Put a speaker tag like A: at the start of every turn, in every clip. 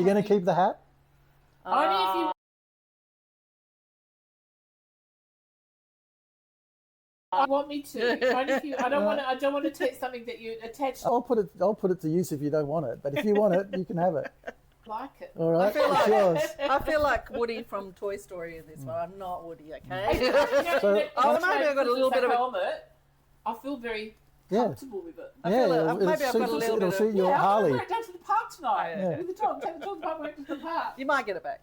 A: You going to keep the hat?
B: Only if you. I want me to. Only if you. I don't want to take something that you attach.
A: I'll put it to use if you don't want it. But if you want it, you can have it.
B: Like it.
A: All right.
C: I feel like Woody from Toy Story in this one. I'm not Woody, okay?
B: Maybe
C: I've got a little bit of a
B: helmet. I feel very comfortable with it. Maybe
C: I've got a little bit
A: It'll
C: of.
A: suit your Harley.
B: I'm going to wear it down to the park tonight. With the dog. Take the dog back to the park.
C: You might get it back.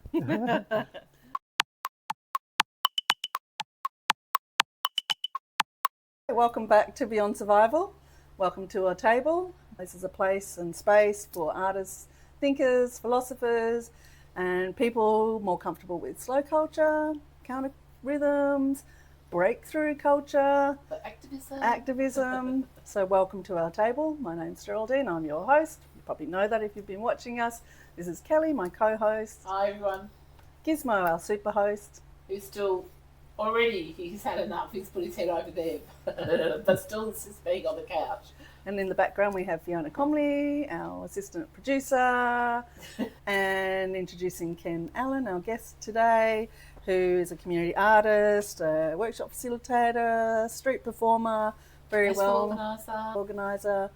C: Welcome back to Beyond Survival. Welcome to our table. This is a place and space for artists, thinkers, philosophers, and people more comfortable with slow culture, counter rhythms, breakthrough culture, activism. So welcome to our table. My name's Geraldine. I'm your host. You probably know that if you've been watching us. This is Kelli, my co-host.
B: Hi, everyone.
C: Gizmo, our superhost.
B: Who's still... Already, he's had enough. He's put his head over there, but still insists being on the couch.
C: And in the background, we have Fiona Comley, our assistant producer, and introducing Ken Allen, our guest today, who is a community artist, a workshop facilitator, street performer, organiser,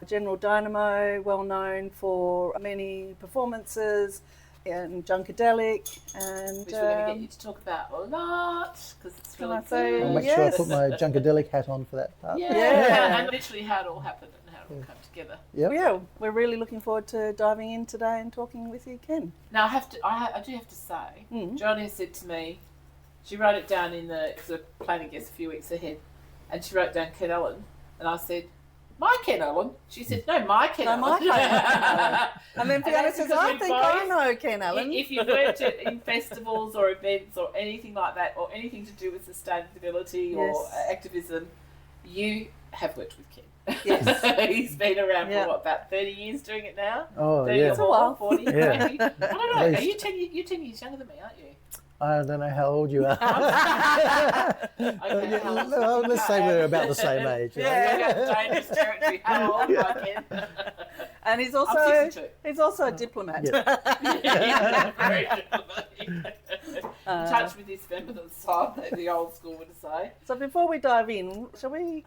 C: general dynamo, well known for many performances. And Junkadelic, and
B: which we're going to get you to talk about a lot because it's really cool.
A: I'll make sure I put my Junkadelic hat on for that part.
B: And literally how it all happened and how it all came together.
C: Yeah, we're really looking forward to diving in today and talking with you, Ken.
B: Now I do have to say, Johnny said to me, she wrote it down because we're planning guests a few weeks ahead, and she wrote down Ken Allen, and I said, my Ken Allen? She said, no, my Ken Allen.
C: My Ken Allen. And then Fiona says, I think I know Ken Allen.
B: If you've worked in festivals or events or anything like that, or anything to do with sustainability or activism, you have worked with Ken.
C: Yes.
B: He's been around for about 30 years doing it now?
A: Oh,
B: 30
A: yeah.
B: or more, 40, maybe. I don't know. Are
A: Least.
B: you're 10 years younger than me, aren't you?
A: I don't know how old you are. Let's say we're about the same age.
B: Dangerous territory. How old am I, Ken?
C: And he's also a diplomat.
B: Yeah, very diplomatic. Touch with his feminine side, the old school would say.
C: So before we dive in, shall we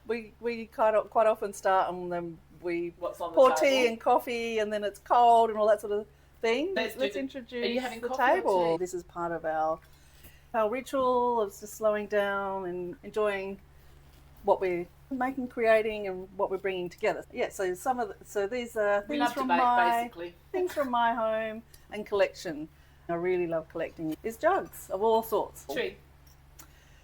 C: quite often start and then we pour tea and coffee and then it's cold and all that sort of thing. Let's introduce the table. This is part of our ritual of just slowing down and enjoying what we're making, creating, and what we're bringing together. Yeah. So these are things from my home and collection. I really love collecting. Is jugs of all sorts.
B: Tree.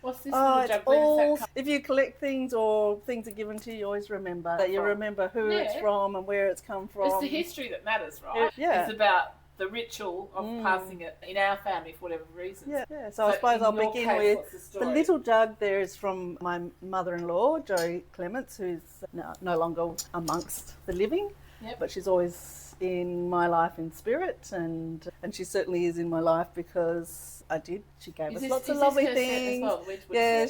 B: What's this little jug?
C: If you collect things or things are given to you, you always remember that you remember who it's from and where it's come from.
B: It's the history that matters, right?
C: Yeah.
B: It's about the ritual of passing it in our family for whatever reason.
C: Yeah. So I suppose I'll begin with the little jug. There is from my mother-in-law, Jo Clements, who's no longer amongst the living, but she's always in my life in spirit, and she certainly is in my life because she gave us lots of lovely things.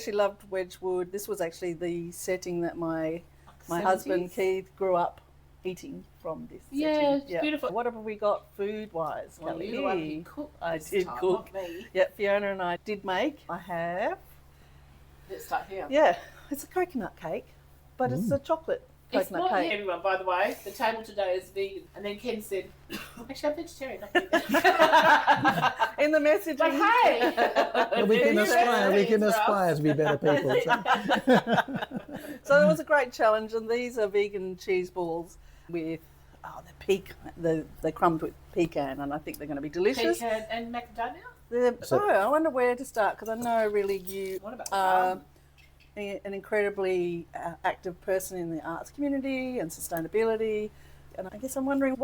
C: She loved Wedgwood. This was actually the setting that my husband Keith grew up eating from this setting.
B: It's beautiful.
C: What have we got food-wise,
B: Well,
C: Kelli?
B: you're the one who cooked
C: I
B: this
C: did
B: time,
C: cook.
B: Not me.
C: Yeah, Fiona and I did make. I have.
B: Let's start here.
C: Yeah, it's a coconut cake, but it's a chocolate
B: It's
C: coconut
B: not
C: cake.
B: everyone, by the way. The table today is vegan. And then Ken said, actually, I'm vegetarian. Not vegan.
C: In the messaging.
B: But hey!
A: We can aspire to be better people.
C: So it was a great challenge, and these are vegan cheese balls with they're crumbed with pecan, and I think they're going to be delicious.
B: Pecan and macadamia?
C: I wonder where to start, because I know really you
B: What about
C: are an incredibly active person in the arts community and sustainability, and I guess I'm wondering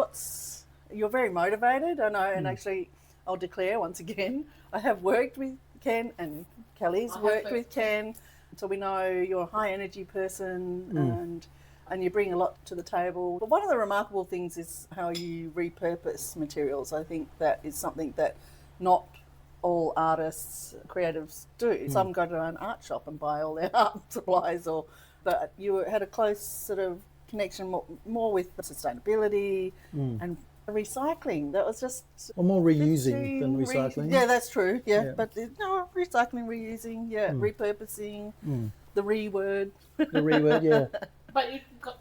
C: you're very motivated, I know, and actually I'll declare once again, I have worked with Ken, and Kelly's worked with Ken, so we know you're a high energy person and you bring a lot to the table. But one of the remarkable things is how you repurpose materials. I think that is something that not all artists, creatives do. Some go to an art shop and buy all their art supplies, but you had a close sort of connection more with sustainability and recycling. That was just
A: Or more reusing than recycling.
C: Yeah, that's true. Yeah,
A: Yeah.
C: but no, recycling, reusing. Yeah, repurposing. The re-word.
A: The reword, yeah.
B: But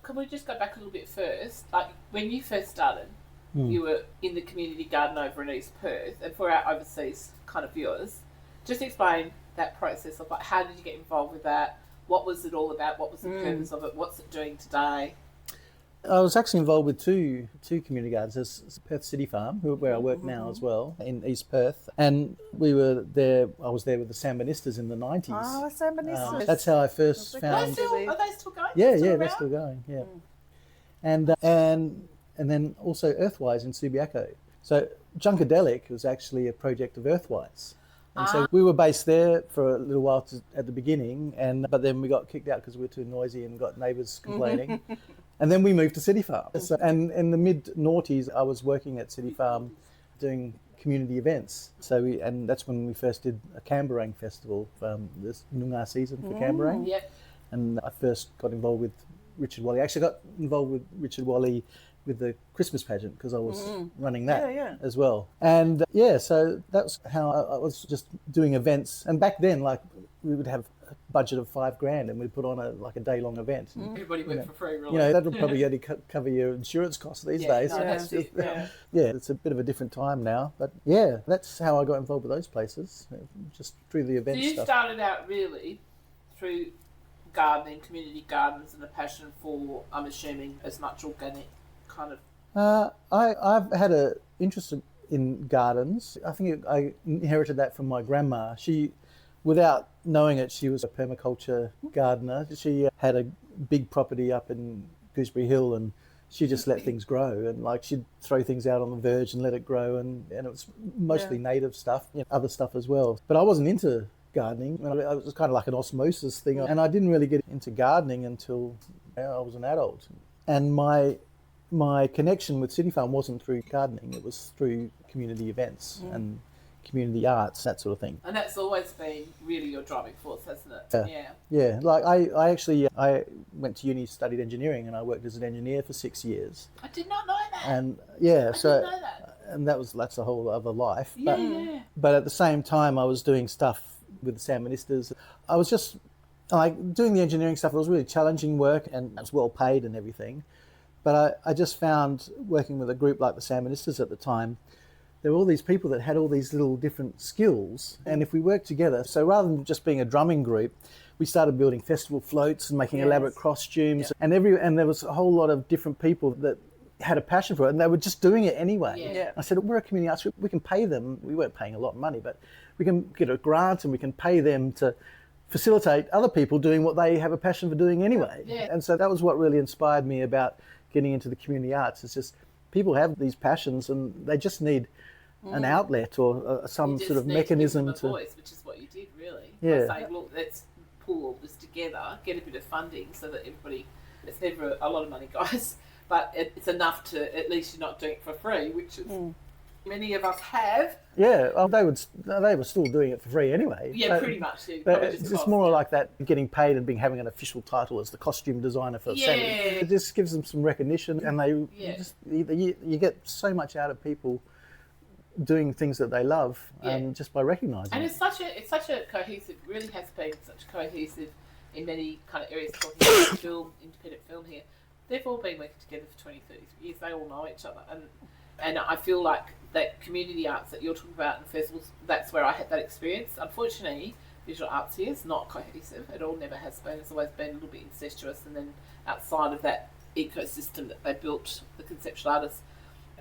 B: can we just go back a little bit first? Like when you first started, you were in the community garden over in East Perth, and for our overseas kind of viewers, just explain that process of like how did you get involved with that? What was it all about? What was the purpose of it? What's it doing today?
A: I was actually involved with two community gardens. There's Perth City Farm, where I work now as well, in East Perth. And we were there, I was there with the Sambonistas in the 90s.
C: Oh, Sambonistas.
A: That's how I first
C: Are
A: found...
B: Are they still going?
A: Yeah,
B: Still
A: they're
B: around?
A: still going, yeah. And then also Earthwise in Subiaco. So Junkadelic was actually a project of Earthwise. And so we were based there for a little while at the beginning, but then we got kicked out because we were too noisy and got neighbours complaining. And then we moved to City Farm. So, and in the mid-noughties, I was working at City Farm doing community events. And that's when we first did a Camberang festival, this Noongar season for Camberang.
B: Yep.
A: And I first got involved with Richard Wally. Actually, I got involved with Richard Wally with the Christmas pageant because I was running that as well. And so that's how I was just doing events. And back then, like, we would have a budget of $5,000 and we'd put on a day-long event.
B: Everybody went for free, really.
A: You know, that would probably only cover your insurance costs these days.
B: No, that's it, yeah.
A: Yeah, it's a bit of a different time now. But yeah, that's how I got involved with those places, just through the event
B: So you
A: stuff.
B: started out really through gardening, community gardens, and a passion for, I'm assuming, as much organic kind of...
A: I've had an interest in gardens. I think I inherited that from my grandma. She, without knowing it, she was a permaculture gardener. She had a big property up in Gooseberry Hill and she just let things grow, and like she'd throw things out on the verge and let it grow, and it was mostly native stuff, other stuff as well. But I wasn't into gardening. It was kind of like an osmosis thing, and I didn't really get into gardening until I was an adult. And my connection with City Farm wasn't through gardening, it was through community events and community arts, that sort of thing.
B: And that's always been really your driving force, hasn't it?
A: Yeah, like I actually went to uni, studied engineering, and I worked as an engineer for 6 years.
B: I did not know that.
A: And
B: I didn't know that.
A: And that's a whole other life.
B: Yeah.
A: But at the same time, I was doing stuff with the Sambonistas. I was just like doing the engineering stuff. It was really challenging work and it was well paid and everything. But I just found working with a group like the Sambonistas at the time, there were all these people that had all these little different skills. And if we worked together, so rather than just being a drumming group, we started building festival floats and making elaborate costumes. And there was a whole lot of different people that had a passion for it, and they were just doing it anyway. I said, we're a community arts group, we can pay them. We weren't paying a lot of money, but we can get a grant and we can pay them to facilitate other people doing what they have a passion for doing anyway. And so that was what really inspired me about getting into the community arts. It's just people have these passions and they just need an outlet or some sort of mechanism
B: to... voice, which is what you did, really.
A: Yeah.
B: By saying, look, let's pull all this together, get a bit of funding so that everybody... It's never a lot of money, guys, but it's enough to... At least you're not doing it for free, which is... Many of us have.
A: Yeah, well, they were still doing it for free anyway.
B: Yeah, pretty much.
A: But it's more like that, getting paid and having an official title as the costume designer for Sammy. It just gives them some recognition, and you get so much out of people doing things that they love, just by recognising.
B: And it's such a cohesive. Really has been such cohesive in many kind of areas. Talking about film, independent film here, they've all been working together for 20, 30 years. They all know each other, and I feel like that community arts that you're talking about in festivals, that's where I had that experience. Unfortunately, visual arts here is not cohesive. It all never has been. It's always been a little bit incestuous, and then outside of that ecosystem that they built, the conceptual artists,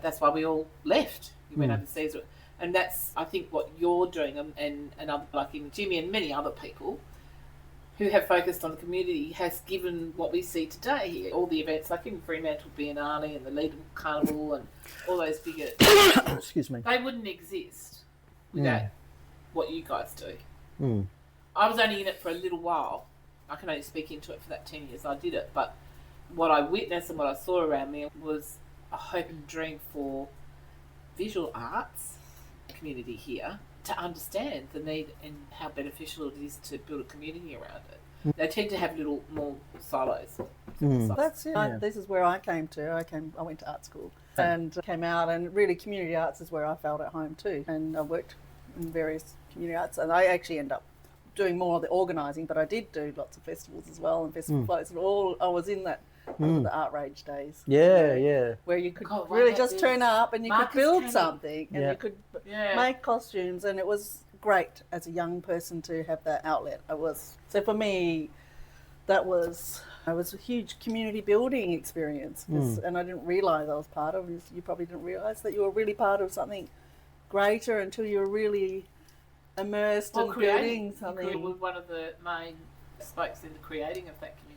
B: that's why we all left. We went overseas. And that's, I think, what you're doing, and other, like in Jimmy and many other people who have focused on the community, has given what we see today here. All the events, like in Fremantle Biennale and the Leadham Carnival and all those bigger...
A: Excuse me.
B: They wouldn't exist without what you guys do. I was only in it for a little while. I can only speak into it for that 10 years I did it. But what I witnessed and what I saw around me was a hope and dream for visual arts community here to understand the need and how beneficial it is to build a community around it. They tend to have little more silos.
C: That's it. This is where I came to. I went to art school and came out, and really community arts is where I felt at home too. And I worked in various community arts, and I actually ended up doing more of the organising, but I did do lots of festivals as well, and festival floats, and I was in that the art rage days.
A: Yeah.
C: Where you could really just turn up and you could build something, and you could make costumes, and it was great as a young person to have that outlet. So for me, it was a huge community building experience, and I didn't realise I was part of it. You probably didn't realise that you were really part of something greater until you were really immersed in building something.
B: You were one of the main spokes in the creating of that community.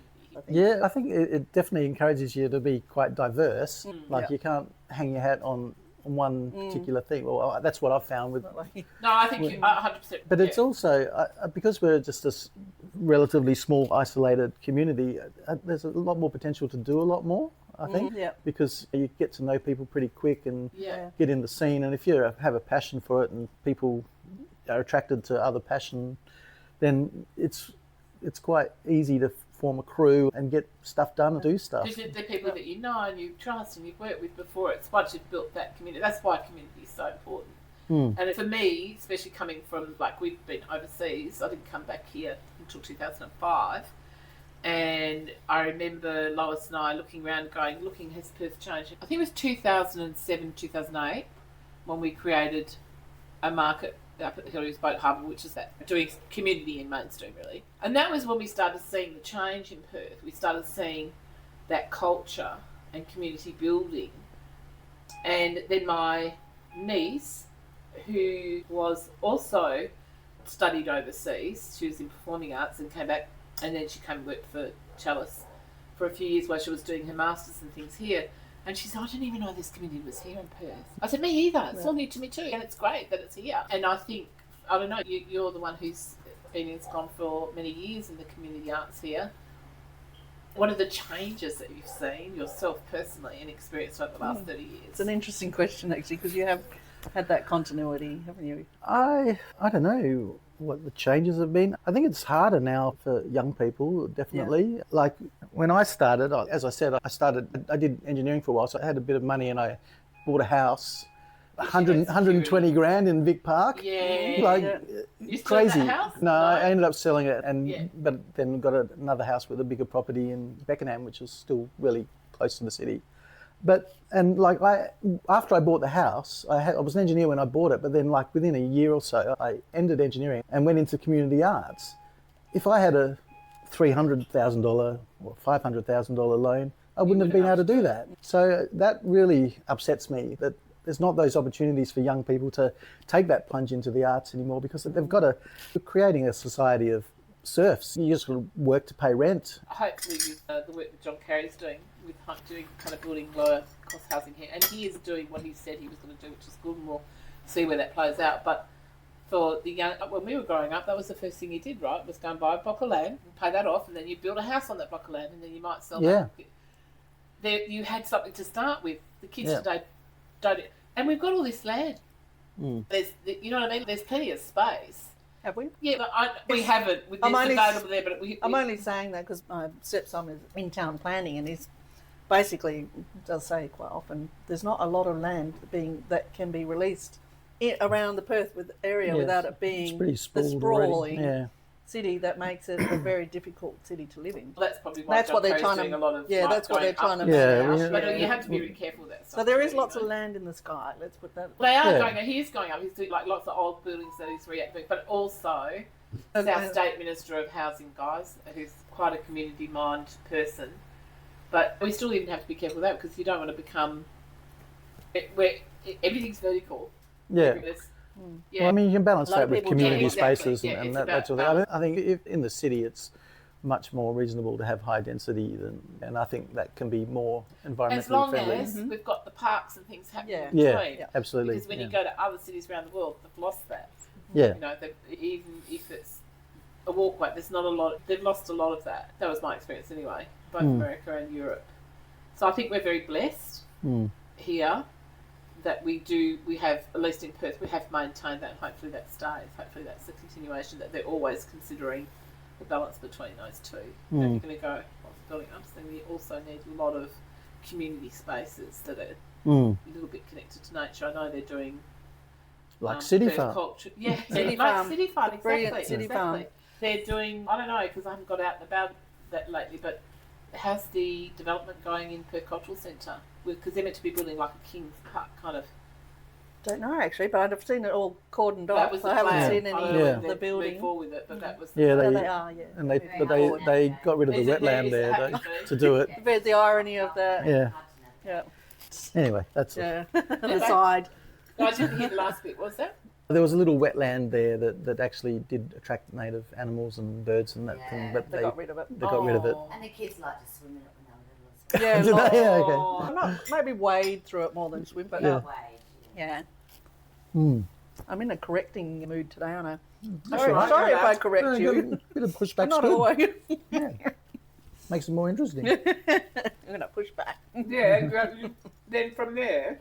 A: I think it definitely encourages you to be quite diverse. You can't hang your hat on one particular thing. Well, that's what I've found with.
B: No, I think you 100%.
A: But it's also because we're just a relatively small, isolated community. There's a lot more potential to do a lot more. I think because you get to know people pretty quick and get in the scene. And if you have a passion for it and people are attracted to other passion, then it's quite easy to form a crew and get stuff done and do stuff.
B: The people that you know and you trust and you've worked with before, it's once you've built that community. That's why community is so important. And for me, especially coming from, we've been overseas, I didn't come back here until 2005. And I remember Lois and I looking around going, has Perth changed? I think it was 2007, 2008 when we created a market up at the Hilliers Boat Harbour, which is that doing community in mainstream really. And that was when we started seeing the change in Perth. We started seeing that culture and community building. And then my niece, who was also studied overseas, she was in performing arts and came back, and then she came and worked for Chalice for a few years while she was doing her masters and things here. And she said, I didn't even know this community was here in Perth. I said, me either. It's all new to me too. And it's great that it's here. And I think, I don't know, you're the one who's been in SCON for many years in the community arts here. What are the changes that you've seen yourself personally and experienced over the last 30 years?
C: It's an interesting question actually, because you have had that continuity, haven't you?
A: I don't know what the changes have been. I think it's harder now for young people, definitely. Like when I started, as I said, I did engineering for a while, so I had a bit of money and I bought a house, 120 grand in Vic Park.
B: You still
A: crazy.
B: That house?
A: No, I ended up selling it, but then got another house with a bigger property in Beckenham, which is still really close to the city. After I bought the house, I was an engineer when I bought it, but then within a year or so, I ended engineering and went into community arts. If I had a $300,000 or $500,000 loan, I wouldn't have been able to do that. So that really upsets me that there's not those opportunities for young people to take that plunge into the arts anymore, because we're creating a society of serfs. You just work to pay rent.
B: Hopefully with the work that John Kerry's doing with Honk, doing kind of building lower cost housing here, and he is doing what he said he was going to do, which is good, and we'll see where that plays out. But for the young, when we were growing up, that was the first thing you did, right? Was go and buy a block of land and pay that off, and then you build a house on that block of land, and then you might sell that. You had something to start with. The kids today don't, and we've got all this land. There's, you know what I mean? There's plenty of space.
C: Have we?
B: Yeah, but we haven't. It's available there, but
C: I'm only saying that because my stepson is in town planning, and he's basically does say quite often there's not a lot of land that can be released around the Perth area without it being the sprawling city that makes it a very difficult city to live in.
B: Well, that's probably why what they're trying to. A lot of
C: that's what they're trying to.
B: But you have to be really careful with that.
C: So there is lots of land in the sky. Let's put that.
B: They are going up. He is going up. He's doing lots of old buildings that he's reactivating, but also South State Minister of Housing, guys, who's quite a community mind person. But we still even have to be careful with that, because you don't want to become where everything's vertical.
A: Yeah. Well, I mean, you can balance that with community spaces and that sort of thing. I think in the city, it's much more reasonable to have high density and I think that can be more environmentally friendly.
B: As long as we've got the parks and things happening in between.
A: Yeah, absolutely.
B: Because when you go to other cities around the world, they've lost that.
A: Yeah.
B: You know, even if it's a walkway, there's not a lot. They've lost a lot of that. That was my experience anyway, both America and Europe. So I think we're very blessed here that we have, at least in Perth, we have maintained that, and hopefully that stays. Hopefully that's the continuation, that they're always considering the balance between those two. If you're going to go building up, then we also need a lot of community spaces that are a little bit connected to nature. I know they're doing
A: like City Farm.
B: Culture. Yeah,
C: City
B: like
C: Farm.
B: City Farm,
C: Brilliant
B: exactly.
C: City Farm.
B: They're doing, I don't know, because I haven't got out and about that lately, but how's the development going in Perth Cultural Centre? Because they're meant to be building like a King's Park kind of.
C: Don't know actually, but I've seen it all cordoned
B: That
C: off.
B: was the
C: I haven't
B: plan.
C: seen
B: I
C: any
B: don't know
C: of
B: whether
C: the
B: they've
C: building.
B: moved forward with it, but that was.
A: Yeah,
C: Yeah, they are. Yeah.
A: and they got rid of the
B: Is it-
A: wetland
B: is it
A: there
B: happy
A: to do it.
C: But the irony of that.
A: Yeah.
C: Yeah.
A: Anyway, that's it.
C: Yeah. The side.
B: No, I didn't hear the last bit. Was that?
A: There was a little wetland there that actually did attract native animals and birds and that thing, but
C: They got rid of it.
A: they got rid of it.
B: Oh.
D: And the kids like to swim in it when they were little as
C: Yeah,
D: well.
A: Did they? Yeah, okay.
B: Oh.
C: not, maybe wade through it more than swim, but
A: Yeah.
D: Wade,
C: yeah.
A: Mm.
C: I'm in a correcting mood today, aren't I?
B: That's
C: Sorry,
B: right,
C: sorry
B: you're
C: if I
B: allowed.
C: correct
A: Yeah,
C: you.
A: a bit of
C: I'm
A: pushback's
C: not
A: good.
C: always.
A: Yeah. Makes it more interesting.
C: I'm going to push back.
B: Yeah, then from there.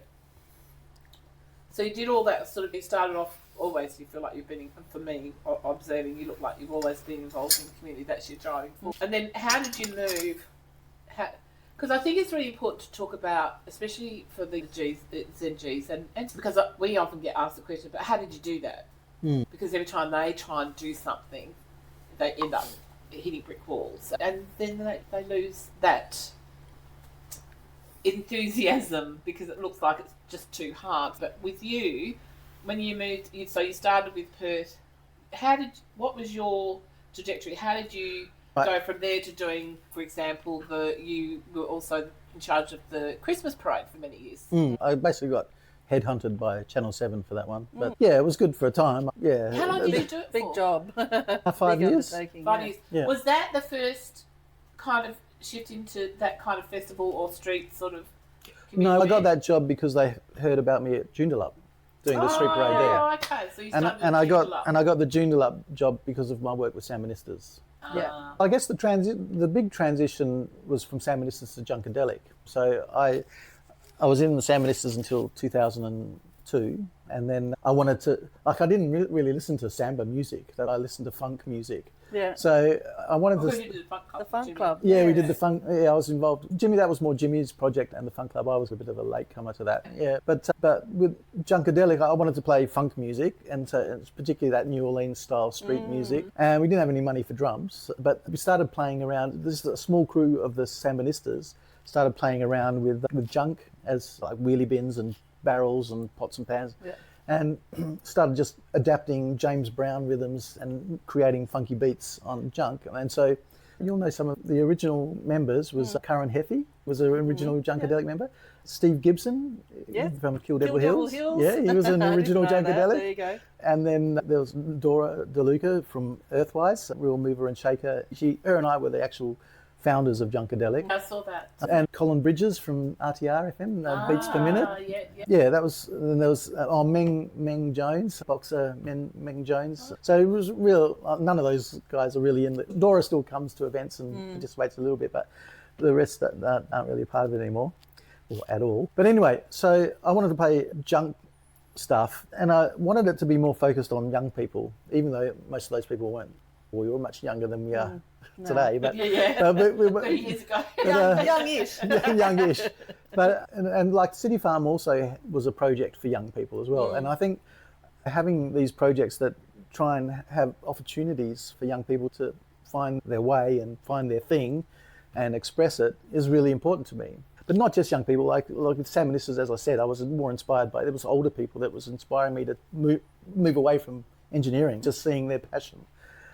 B: So you did all that sort of, you started off, always you feel like you've been, for me, observing, you look like you've always been involved in the community, that's your driving force. And then how did you move? Because I think it's really important to talk about, especially for the ZenGs, and because we often get asked the question, but how did you do that?
A: Mm.
B: Because every time they try and do something, they end up hitting brick walls. And then they lose that enthusiasm because it looks like it's just too hard. But with you, when you moved, so you started with Perth, what was your trajectory? How did you go from there to doing, for example, you were also in charge of the Christmas parade for many years?
A: I basically got headhunted by Channel 7 for that one. But yeah, it was good for a time. Yeah.
B: How long did you do it for?
C: Big job.
A: 5
C: Big
A: years.
C: undertaking,
B: 5
C: yeah.
B: years.
A: Yeah.
B: Was that the first kind of shift into that kind of festival or street sort of community?
A: No, I got that job because they heard about me at Joondalup doing the street parade there.
B: Oh, okay. So you started
A: And
B: with
A: I got the Joondalup job because of my work with Salmonistas.
C: Yeah.
A: I guess the big transition was from Salmonistas to Junkadelic. So I was in the Salmonistas until 2002, and then I wanted to, I didn't really listen to samba music, that I listened to funk music.
C: Yeah.
A: So I wanted
B: Who
A: to.
B: did the funk club?
C: The funk
B: Jimmy?
C: club.
A: Yeah, we did the funk. Yeah, I was involved. Jimmy, that was more Jimmy's project, and the funk club, I was a bit of a latecomer to that. Yeah, but with Junkadelic, I wanted to play funk music, and so it's particularly that New Orleans style street music. And we didn't have any money for drums, but we started playing around. This is a small crew of the Sambonistas started playing around with junk as like wheelie bins and barrels and pots and pans.
C: Yeah.
A: And started just adapting James Brown rhythms and creating funky beats on junk. And so you'll know some of the original members was Curran Heffy, was an original Junkadelic member. Steve Gibson from Kill Devil Hills. Yeah, he was an original Junkadelic.
C: There you go.
A: And then there was Dora DeLuca from Earthwise, real mover and shaker. Her and I were the actual founders of Junkadelic.
B: I saw that.
A: And Colin Bridges from RTR FM, Beats Per Minute.
B: Yeah.
A: Yeah, that was, and there was Meng Jones, boxer Meng Jones. So it was real, none of those guys are really in it. Dora still comes to events and participates a little bit, but the rest that aren't really a part of it anymore, or at all. But anyway, so I wanted to play junk stuff, and I wanted it to be more focused on young people, even though most of those people weren't, we were much younger than we are today. But,
B: Yeah.
A: but
B: 30 years ago.
C: Youngish.
A: youngish. But and like City Farm also was a project for young people as well. And I think having these projects that try and have opportunities for young people to find their way and find their thing and express it is really important to me. But not just young people, like with Salmonistas, as I said, I was more inspired by, there was older people that was inspiring me to move away from engineering, just seeing their passion.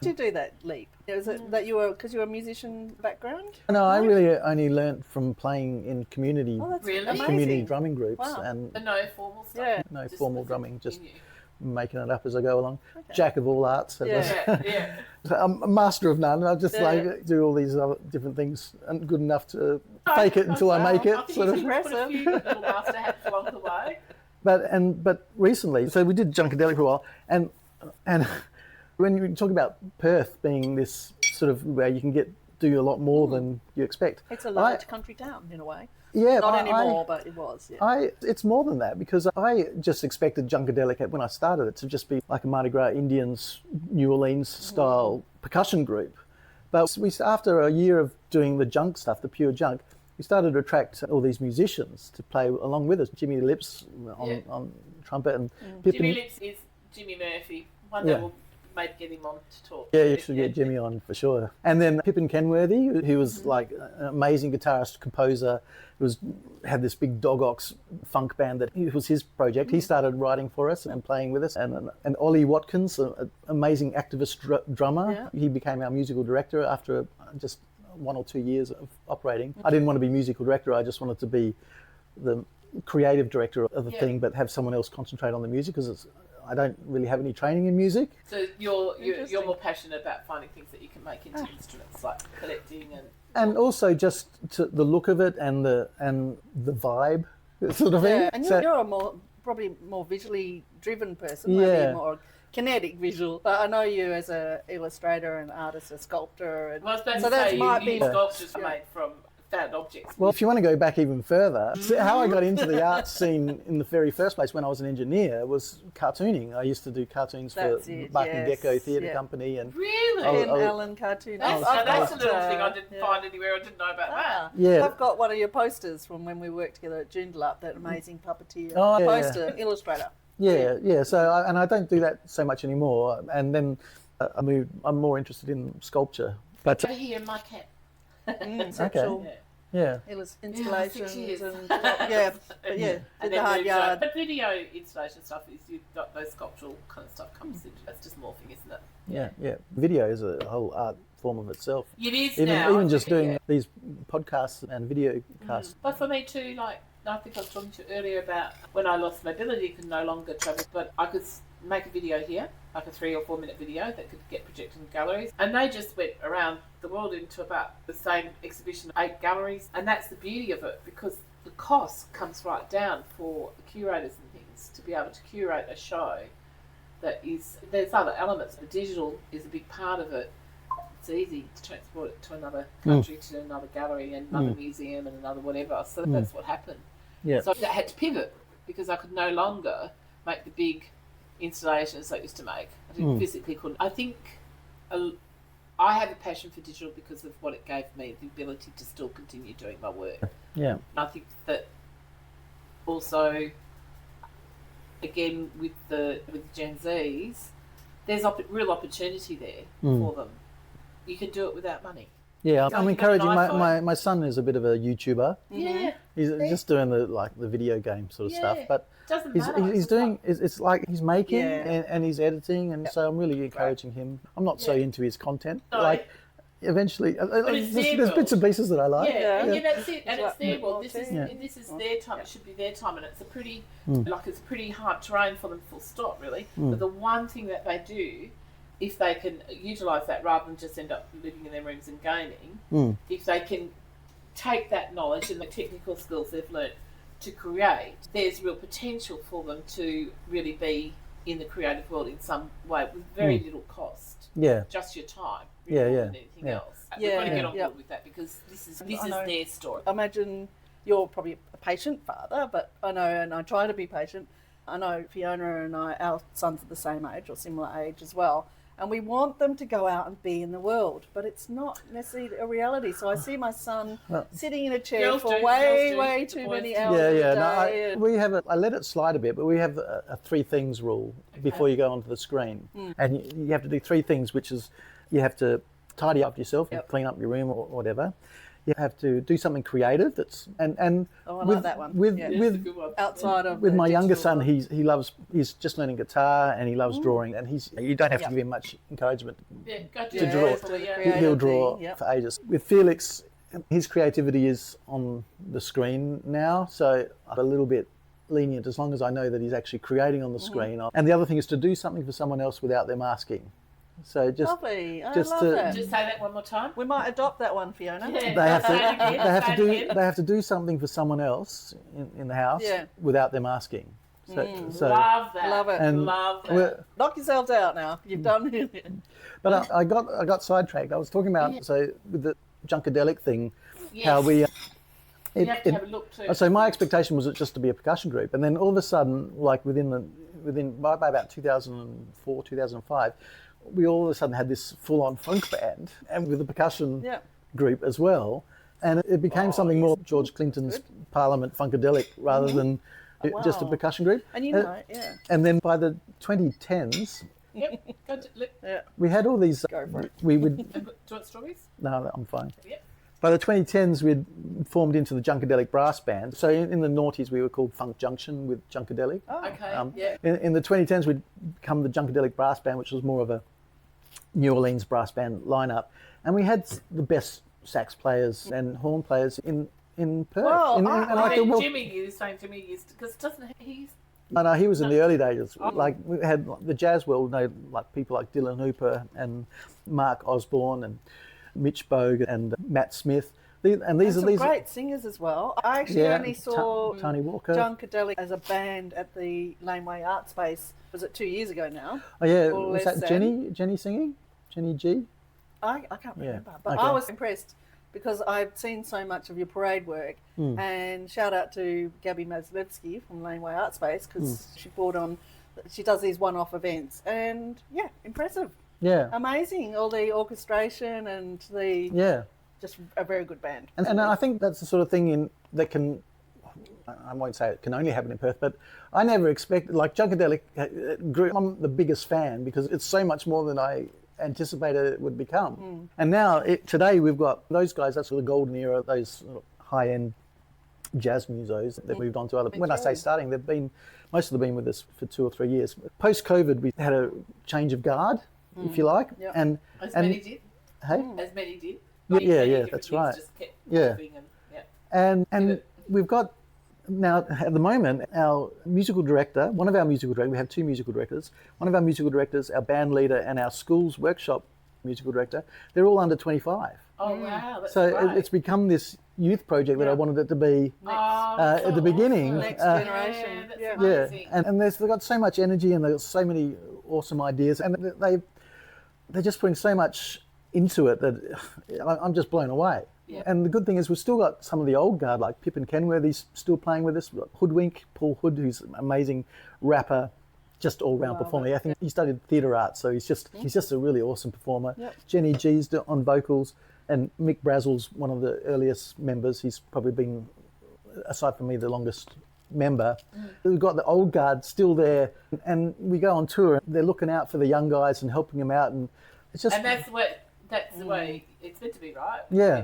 C: Did you do that leap? Is it that you were, because you were a musician background?
A: No, I really only learnt from playing in community
C: Oh, that's
B: Really?
C: amazing.
A: community drumming groups
C: Wow.
A: and
B: But no formal stuff.
C: Yeah.
A: no
B: Just
A: formal
B: the
A: drumming, just
B: in you.
A: making it up as I go along.
C: Okay.
A: Jack of all arts.
B: Yeah.
A: I'm a master of none. I just like do all these other different things and good enough to fake it until I make it.
B: I think
A: Sort
B: you
A: of.
B: should put a few little master hats along the way.
A: But recently, so we did Junkadelic for a while, and when you talk about Perth being this sort of where you can do a lot more than you expect.
C: It's a large country town in a way.
A: Yeah,
C: Not anymore, but it was. Yeah.
A: It's more than that, because I just expected Junkadelic when I started it to just be like a Mardi Gras Indians, New Orleans style percussion group. But after a year of doing the junk stuff, the pure junk, we started to attract all these musicians to play along with us. Jimmy Lips on trumpet and Pippin.
B: Jimmy Lips is Jimmy Murphy. One day we'll maybe get him on to talk.
A: Yeah, you should get Jimmy on for sure. And then Pippin Kenworthy, who was like an amazing guitarist, composer, had this big Dog Ox funk band that was his project. He started writing for us and playing with us. And Ollie Watkins, an amazing activist drummer, he became our musical director after just 1 or 2 years of operating. I didn't want to be musical director, I just wanted to be the creative director of the thing, but have someone else concentrate on the music, because I don't really have any training in music.
B: So you're more passionate about finding things that you can make into instruments, like collecting
A: and also just the look of it and the vibe sort of thing.
C: And you're a probably more visually driven person, maybe more kinetic visual. I know you as an illustrator and artist, a sculptor. And
B: well, I was about to say, you sculptures are made from found objects.
A: Well, if you want to go back even further, how I got into the art scene in the very first place when I was an engineer was cartooning. I used to do cartoons for Bark and Gecko Theatre Company. And
B: really?
C: Ken Allen cartoon.
B: That's a little thing I didn't find anywhere. I didn't know about that.
A: Yeah.
C: I've got one of your posters from when we worked together at Joondalup, that amazing puppeteer poster, illustrator.
A: Yeah. So, I don't do that so much anymore. And then I'm more interested in sculpture. But
B: over here, my cat.
A: Okay. Yeah.
C: It was installations and
B: and
C: the hard yard.
B: But video installation stuff is you've got those sculptural kind of stuff comes into. That's just morphing, isn't it?
A: Yeah. Video is a whole art form of itself.
B: It is
A: even just doing these podcasts and video casts.
B: But for me too, like I think I was talking to you earlier about when I lost mobility, I could no longer travel, but I could make a video here, like a 3 or 4 minute video that could get projected in galleries, and they just went around the world into about the same exhibition, 8 galleries, and that's the beauty of it, because the cost comes right down for the curators and things to be able to curate a show that is, there's other elements, but digital is a big part of it. It's easy to transport it to another country, to another gallery and another museum and another whatever, so that's what happened. So I had to pivot because I could no longer make the big installations I used to make. I didn't physically couldn't. I think I have a passion for digital because of what it gave me, the ability to still continue doing my work. Yeah. And I think that also, again, with Gen Zs, there's real opportunity there for them. You can do it without money.
A: Yeah, I'm encouraging my son is a bit of a YouTuber.
B: Yeah.
A: He's just doing the video game sort of stuff, but he's doing it's like he's making and he's editing, and so I'm really encouraging him. I'm not so into his content. No. Like eventually there's bits and pieces that I like.
B: Yeah, that's it. And it's their world. This is their time. It should be their time, and it's a pretty it's pretty hard terrain for them, full stop, really. But the one thing that they do, if they can utilise that rather than just end up living in their rooms and gaming, if they can take that knowledge and the technical skills they've learnt to create, there's real potential for them to really be in the creative world in some way with very little cost. Yeah. Just your time. More than anything else. We've got to get on board with that, because this is their story.
C: I imagine you're probably a patient father, but I know, and I try to be patient. I know Fiona and our sons are the same age or similar age as well. And we want them to go out and be in the world, but it's not necessarily a reality. So I see my son sitting in a chair for way too many hours a day.
A: I let it slide a bit, but we have a 3 things rule before you go onto the screen. And you have to do 3 things, which is you have to tidy up yourself, clean up your room or whatever. You have to do something creative
C: I like that one. Outside of
A: with my younger son, he's just learning guitar and he loves drawing, and you don't have to give him much encouragement to draw. He'll draw for ages. With Felix, his creativity is on the screen now, so I'm a little bit lenient as long as I know that he's actually creating on the screen. And the other thing is to do something for someone else without them asking. So
C: lovely. I love that.
B: Just say that one more time.
C: We might adopt that one, Fiona.
A: Yeah. They have to do something for someone else in the house without them asking. So
B: love that.
C: Love it.
A: And
B: love that.
C: Knock yourselves out now. You've done it.
A: But I got sidetracked. I was talking about with the Junkadelic thing, how we.
B: You have to have a look too.
A: So my expectation was just to be a percussion group, and then all of a sudden, like by about 2004, 2005. We all of a sudden had this full-on funk band, and with a percussion group as well. And it became something more George Clinton's Parliament Funkadelic rather than just a percussion group.
C: And you know, yeah.
A: And then by the 2010s,
B: Yep.
C: Yeah.
A: we had all these.
C: Go for it.
A: We would.
B: Do you want strawberries?
A: No, I'm fine.
B: Yep.
A: By the 2010s, we'd formed into the Junkadelic brass band. So in the noughties, we were called Funk Junction with Junkadelic.
C: Oh,
B: Okay.
A: In the 2010s, we'd become the Junkadelic brass band, which was more of a New Orleans brass band lineup. And we had the best sax players and horn players in Perth.
C: Well,
B: Jimmy used, because doesn't he?
A: No, he was in the early days. Like we had the jazz world, like people like Dylan Hooper and Mark Osborne and Mitch Bogue and Matt Smith. And these are
C: great singers as well. I actually only saw
A: Tony Walker,
C: Junkadelic as a band at the Laneway Art Space. Was it 2 years ago now?
A: Oh yeah,
C: Or
A: was
C: less
A: that
C: than.
A: Jenny singing? Jenny G?
C: I can't remember, but
A: Okay.
C: I was impressed because I've seen so much of your parade work. And shout out to Gabby Maslewski from Laneway Art Space because she does these one-off events, and impressive.
A: Yeah.
C: Amazing, all the orchestration and just a very good band.
A: And I think that's the sort of thing that can, I won't say it can only happen in Perth, but I never expected, like Junkadelic grew. I'm the biggest fan because it's so much more than I anticipated it would become. And now today we've got those guys, that's the golden era, those high-end jazz musos that moved on to other. When I say starting, most of them have been with us for 2 or 3 years. Post-COVID, we had a change of guard, if you like.
C: Yep.
A: And
B: Many did.
A: Hey?
B: As many did.
A: Yeah, that's right.
B: Just kept
A: Yeah.
B: moving and
A: And we've got now at the moment our musical director, one of our musical directors, we have 2 musical directors, one of our musical directors, our band leader and our school's workshop musical director, they're all under 25.
B: Oh wow, that's
A: So
B: great.
A: it's become this youth project that I wanted it to be at the beginning.
C: Next generation.
B: That's
C: Yeah.
B: amazing.
A: And they've got so much energy and they've got so many awesome ideas and they're just putting so much into it that I'm just blown away.
B: Yeah.
A: And the good thing is we've still got some of the old guard like Pippin Kenworthy's still playing with us, Hoodwink, Paul Hood, who's an amazing rapper, just all-round performer. I think he studied theatre arts, so he's just a really awesome performer.
C: Yep.
A: Jenny G's on vocals, and Mick Brazel's one of the earliest members. He's probably been, aside from me, the longest member. We've got the old guard still there, and we go on tour, and they're looking out for the young guys and helping them out, and it's just...
B: And that's the way it's meant to be, right?
A: Yeah.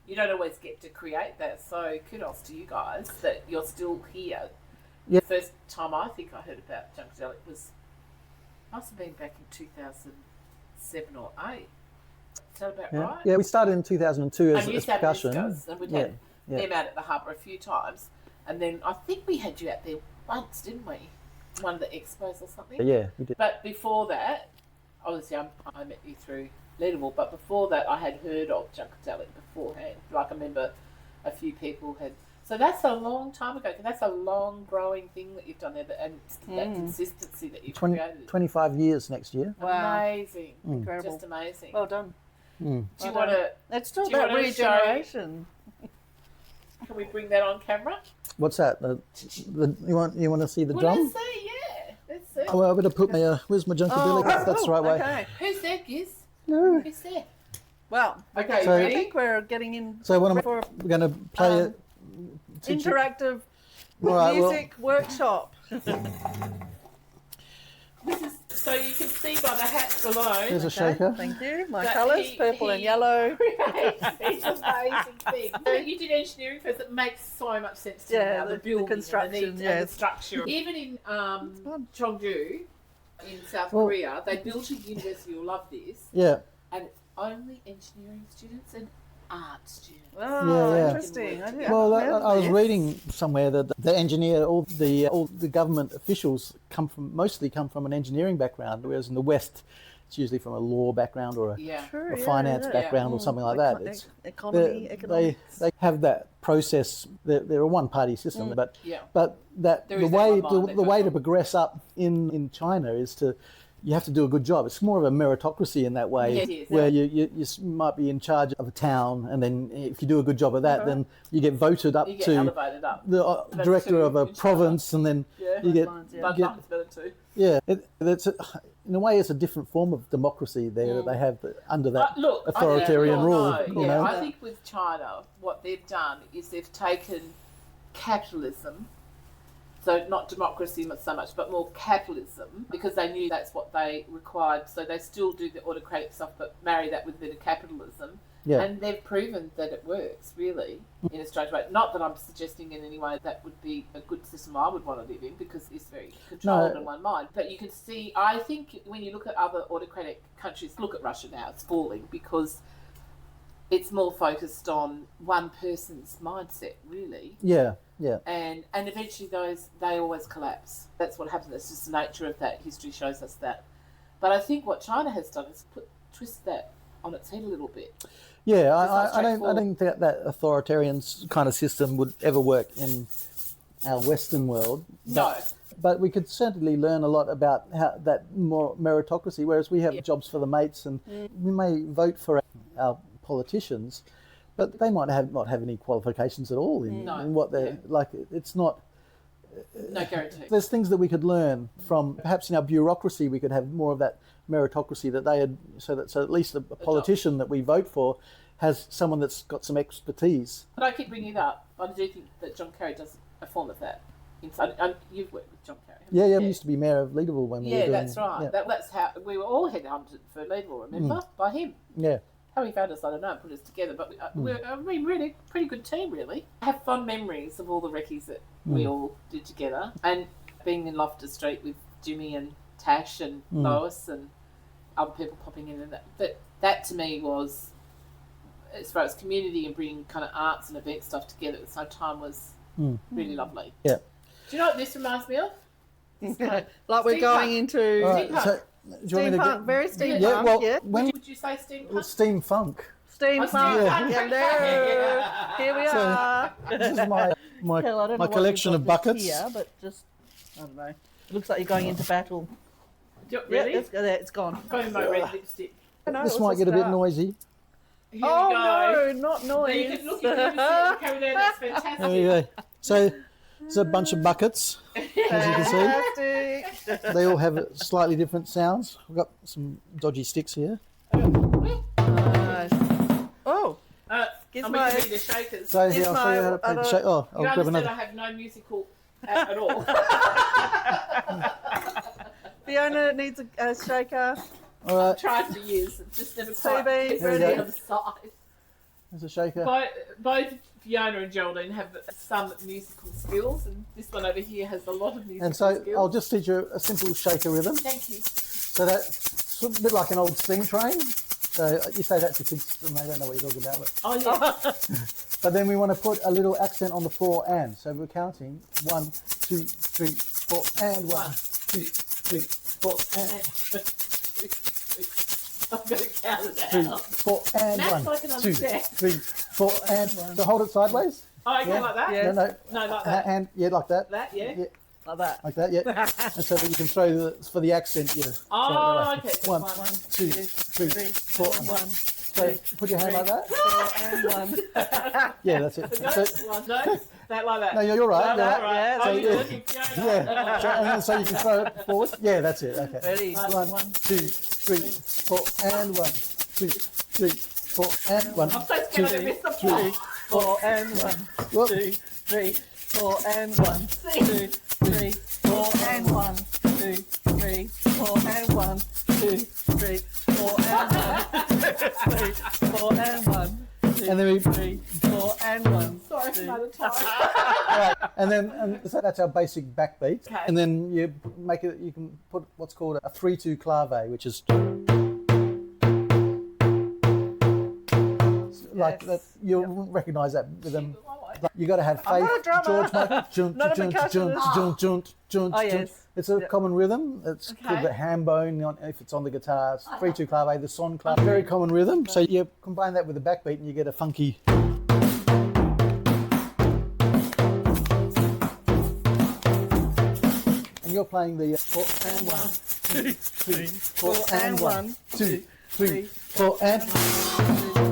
B: You don't always get to create that, so kudos to you guys that you're still here.
A: Yeah.
B: The first time I think I heard about Junkadelic must have been back in 2007 or 8. Is that about right?
A: Yeah, we started in 2002 as
B: and
A: percussion.
B: and we'd had them out at the harbour a few times, and then I think we had you out there once, didn't we? One of the expos or something.
A: Yeah, we did.
B: But before that, obviously I met you through Leaderable, but before that I had heard of Junkadelic beforehand. Like I remember a few people had. So that's a long time ago. That's a long growing thing that you've done there, and that consistency that you've created.
A: 25 years next year.
C: Wow.
B: Amazing.
C: Incredible.
B: Just amazing.
C: Well done.
B: Do you want to?
C: Let's talk
B: do you
C: about
B: wanna
C: regeneration.
B: Can we bring that on camera?
A: What's that? You want to see the
B: Well,
A: drum?
B: let's see. Yeah, let's see.
A: Oh, well, I better put my where's my Junkadelic? That's the right way.
C: Okay.
B: Who's there, Giz?
A: No.
B: Who's there?
C: Well,
B: Okay,
A: So-
C: I
B: ready?
C: think we're getting in
A: So what am
C: for
A: I? We're going to play it.
C: interactive
A: All right, well-
C: music workshop.
B: This is so you can see by the hats alone.
A: There's a
C: Okay,
A: shaker.
C: Thank you. My
B: That
C: colours, purple and yellow.
B: It's an amazing thing. So you did engineering first. It makes so much sense to me
C: Yeah,
B: now.
C: the
B: The building,
C: construction,
B: and the, need, and
C: yes.
B: the structure. Even in Chongju, in South
A: Well-
B: Korea, they built a university. You'll love this,
A: Yeah.
B: and it's only engineering students and art students.
C: Oh,
A: Yeah.
C: interesting. I didn't
A: Well,
C: know
A: I was
C: this.
A: reading somewhere that the engineer, all the government officials mostly come from an engineering background, whereas in the West, it's usually from a law background or a,
B: Yeah.
C: True,
A: a
C: yeah,
A: finance
C: yeah.
A: background or something like that. It's
C: economy, economics.
A: they have that process. They're a one-party system, but
B: Yeah.
A: that
B: There
A: the
B: is that
A: way
B: one line that
A: the way
B: goes
A: to
B: on.
A: progress up in China is to. You have to do a good job. It's more of a meritocracy in that way,
B: Yes, it is.
A: where you might be in charge of a town, and then if you do a good job of that, then you get voted up
B: You get
A: to
B: elevated up.
A: the
B: That's
A: director
B: two
A: of a
B: in China.
A: province, and then
B: Yeah.
A: you get
C: Lines, yeah.
B: But
A: get-
B: Mark's better too.
A: yeah. That's in a way, it's a different form of democracy there that they have under that
B: Look,
A: authoritarian rule.
B: No,
A: You know?
B: I think with China, what they've done is they've taken capitalism, so not democracy so much, but more capitalism, because they knew that's what they required. So they still do the autocratic stuff, but marry that with a bit of capitalism.
A: Yeah.
B: And they've proven that it works, really, in a strange way. Not that I'm suggesting in any way that would be a good system I would want to live in, because it's very controlled in one mind. But you can see, I think when you look at other autocratic countries, look at Russia now, it's falling because it's more focused on one person's mindset, really.
A: Yeah, yeah.
B: And eventually they always collapse. That's what happens. That's just the nature of that. History shows us that. But I think what China has done is twist that on its head a little bit.
A: Yeah, I don't think that authoritarian kind of system would ever work in our Western world.
B: No.
A: But we could certainly learn a lot about how that more meritocracy, whereas we have jobs for the mates and we may vote for our politicians, but they might not have any qualifications at all in what they're like. It's not.
B: No guarantee.
A: There's things that we could learn from. Perhaps in our bureaucracy, we could have more of that meritocracy that they had, so at least a politician that we vote for has someone that's got some expertise.
B: But I keep bringing it up. I do think that John Kerry does a form of that. And you've worked with John Kerry.
A: Yeah, I used to be mayor of Leederville when we were doing.
B: That's right.
A: Yeah.
B: That's how we were all headhunted for Leederville. Remember, by him.
A: Yeah.
B: How he found us, I don't know, and put us together. But we're a really pretty good team, really. I have fond memories of all the recce's that we all did together, and being in Loftus Street with Jimmy and Tash and Lois and other people popping in, and that to me was, as far as community and bringing kind of arts and event stuff together at the same time, was really lovely.
A: Yeah.
B: Do you know what this reminds me of?
C: Like we're going into
A: All right, so, do you want me to
C: steampunk, very steampunk.
A: Yeah, well,
C: yeah.
B: Would you say steampunk?
A: steampunk.
C: Steampunk.
B: Yeah.
C: Hello. Here we
A: So-
C: are.
A: This is my
C: Kel, I don't know
A: my
C: what
A: collection
C: you've
A: of
C: got
A: buckets.
C: Here, but just, I don't know. It looks like you're going into battle.
B: Really?
C: Yeah, it's gone.
B: Going my red lipstick.
C: No,
A: This
C: it's
A: might
C: a
A: get a bit
C: start.
A: noisy.
B: Here
C: Oh
B: we go.
C: no, not noise.
B: You can look, you can see it. Okay, that's fantastic.
A: There we go. So it's a bunch of buckets, as you can see.
C: Fantastic.
A: They all have slightly different sounds. We've got some dodgy sticks here.
C: Nice. Oh,
B: I'm
C: Gizmo.
B: going to give you the shakers.
A: So here, I'll show you how to
C: Gizmo,
A: play the shake. Oh,
B: You
A: I'll grab
B: understand
A: another.
B: I have no musical at all.
C: Fiona needs a shaker.
A: All right,
B: Tried for years. It's just never quite
C: CB,
B: gets
A: ready?
B: to the other side.
A: there's a shaker.
B: Both Fiona and Geraldine have some musical skills, and this one over here has a lot of musical
A: And so
B: skills.
A: I'll just teach you a simple shaker rhythm.
B: Thank you.
A: So that's a bit like an old steam train. So you say that to kids and they don't know what you're talking about.
B: Oh, yeah.
A: But then we want to put a little accent on the 4 and. So we're counting 1, 2, 3, 4, and 1, 2, 3, 4, and
B: I'm going to count it
A: 3,
B: out.
A: 4, and
B: Maths
A: 1,
B: I can
A: 2,
B: understand.
A: 3, 4, and. So hold it sideways.
B: Oh, okay, like that?
C: Yeah.
A: No,
B: No, like that.
A: and yeah, like that.
B: That, yeah?
A: Yeah,
C: Like that.
A: like that. Yeah. And so that you can throw for the accent. Yeah.
B: Oh, okay.
A: 1,
B: 1,
A: 2, 3, 4.
C: 1,
A: So put your hand like that.
C: 4, and 1.
A: Yeah, that's it.
B: No,
A: So,
B: one, no, that like that.
A: no, you're right.
B: No,
A: You're
B: that,
A: right.
C: Yeah,
B: Oh,
C: so
B: you're
A: yeah.
B: looking Fiona.
A: Yeah. So, and then, so you can throw it forward. Yeah, that's it. Okay.
C: Ready?
A: 1, 2, 3, 4, and 1, 2, 3, 4, and 1,
B: I'm so
A: 2,
B: scared I missed the
A: 3,
B: point.
C: 4 and 1.
A: Whoop.
C: 2, 3, 4 and 1. 2, 3, 4 and 1. 2, 3, 4 and 1. 2, 3, 4 and 1. 3, 4 and 1. 2,
A: And then we-
C: 3, 4 and 1.
B: Sorry for another time.
A: Right. And then so that's our basic backbeat.
B: Okay.
A: And then you make it. You can put what's called a 3/2 clave, which is like that. You'll recognise that rhythm. You got to have
C: I'm
A: faith.
C: not a drummer.
A: George Michael. Junt,
C: Not a
A: junt,
C: percussionist.
A: junt, junt, junt, junt,
C: Oh,
A: junt.
C: yes.
A: It's a common rhythm. It's called
B: Okay.
A: the ham bone if it's on the guitar. It's 3/2 clave, the son clave. Very common rhythm. So you combine that with the backbeat and you get a funky. And you're playing the 4 and 1, 2, 3, 4 and 1, 2, 3, 4 and.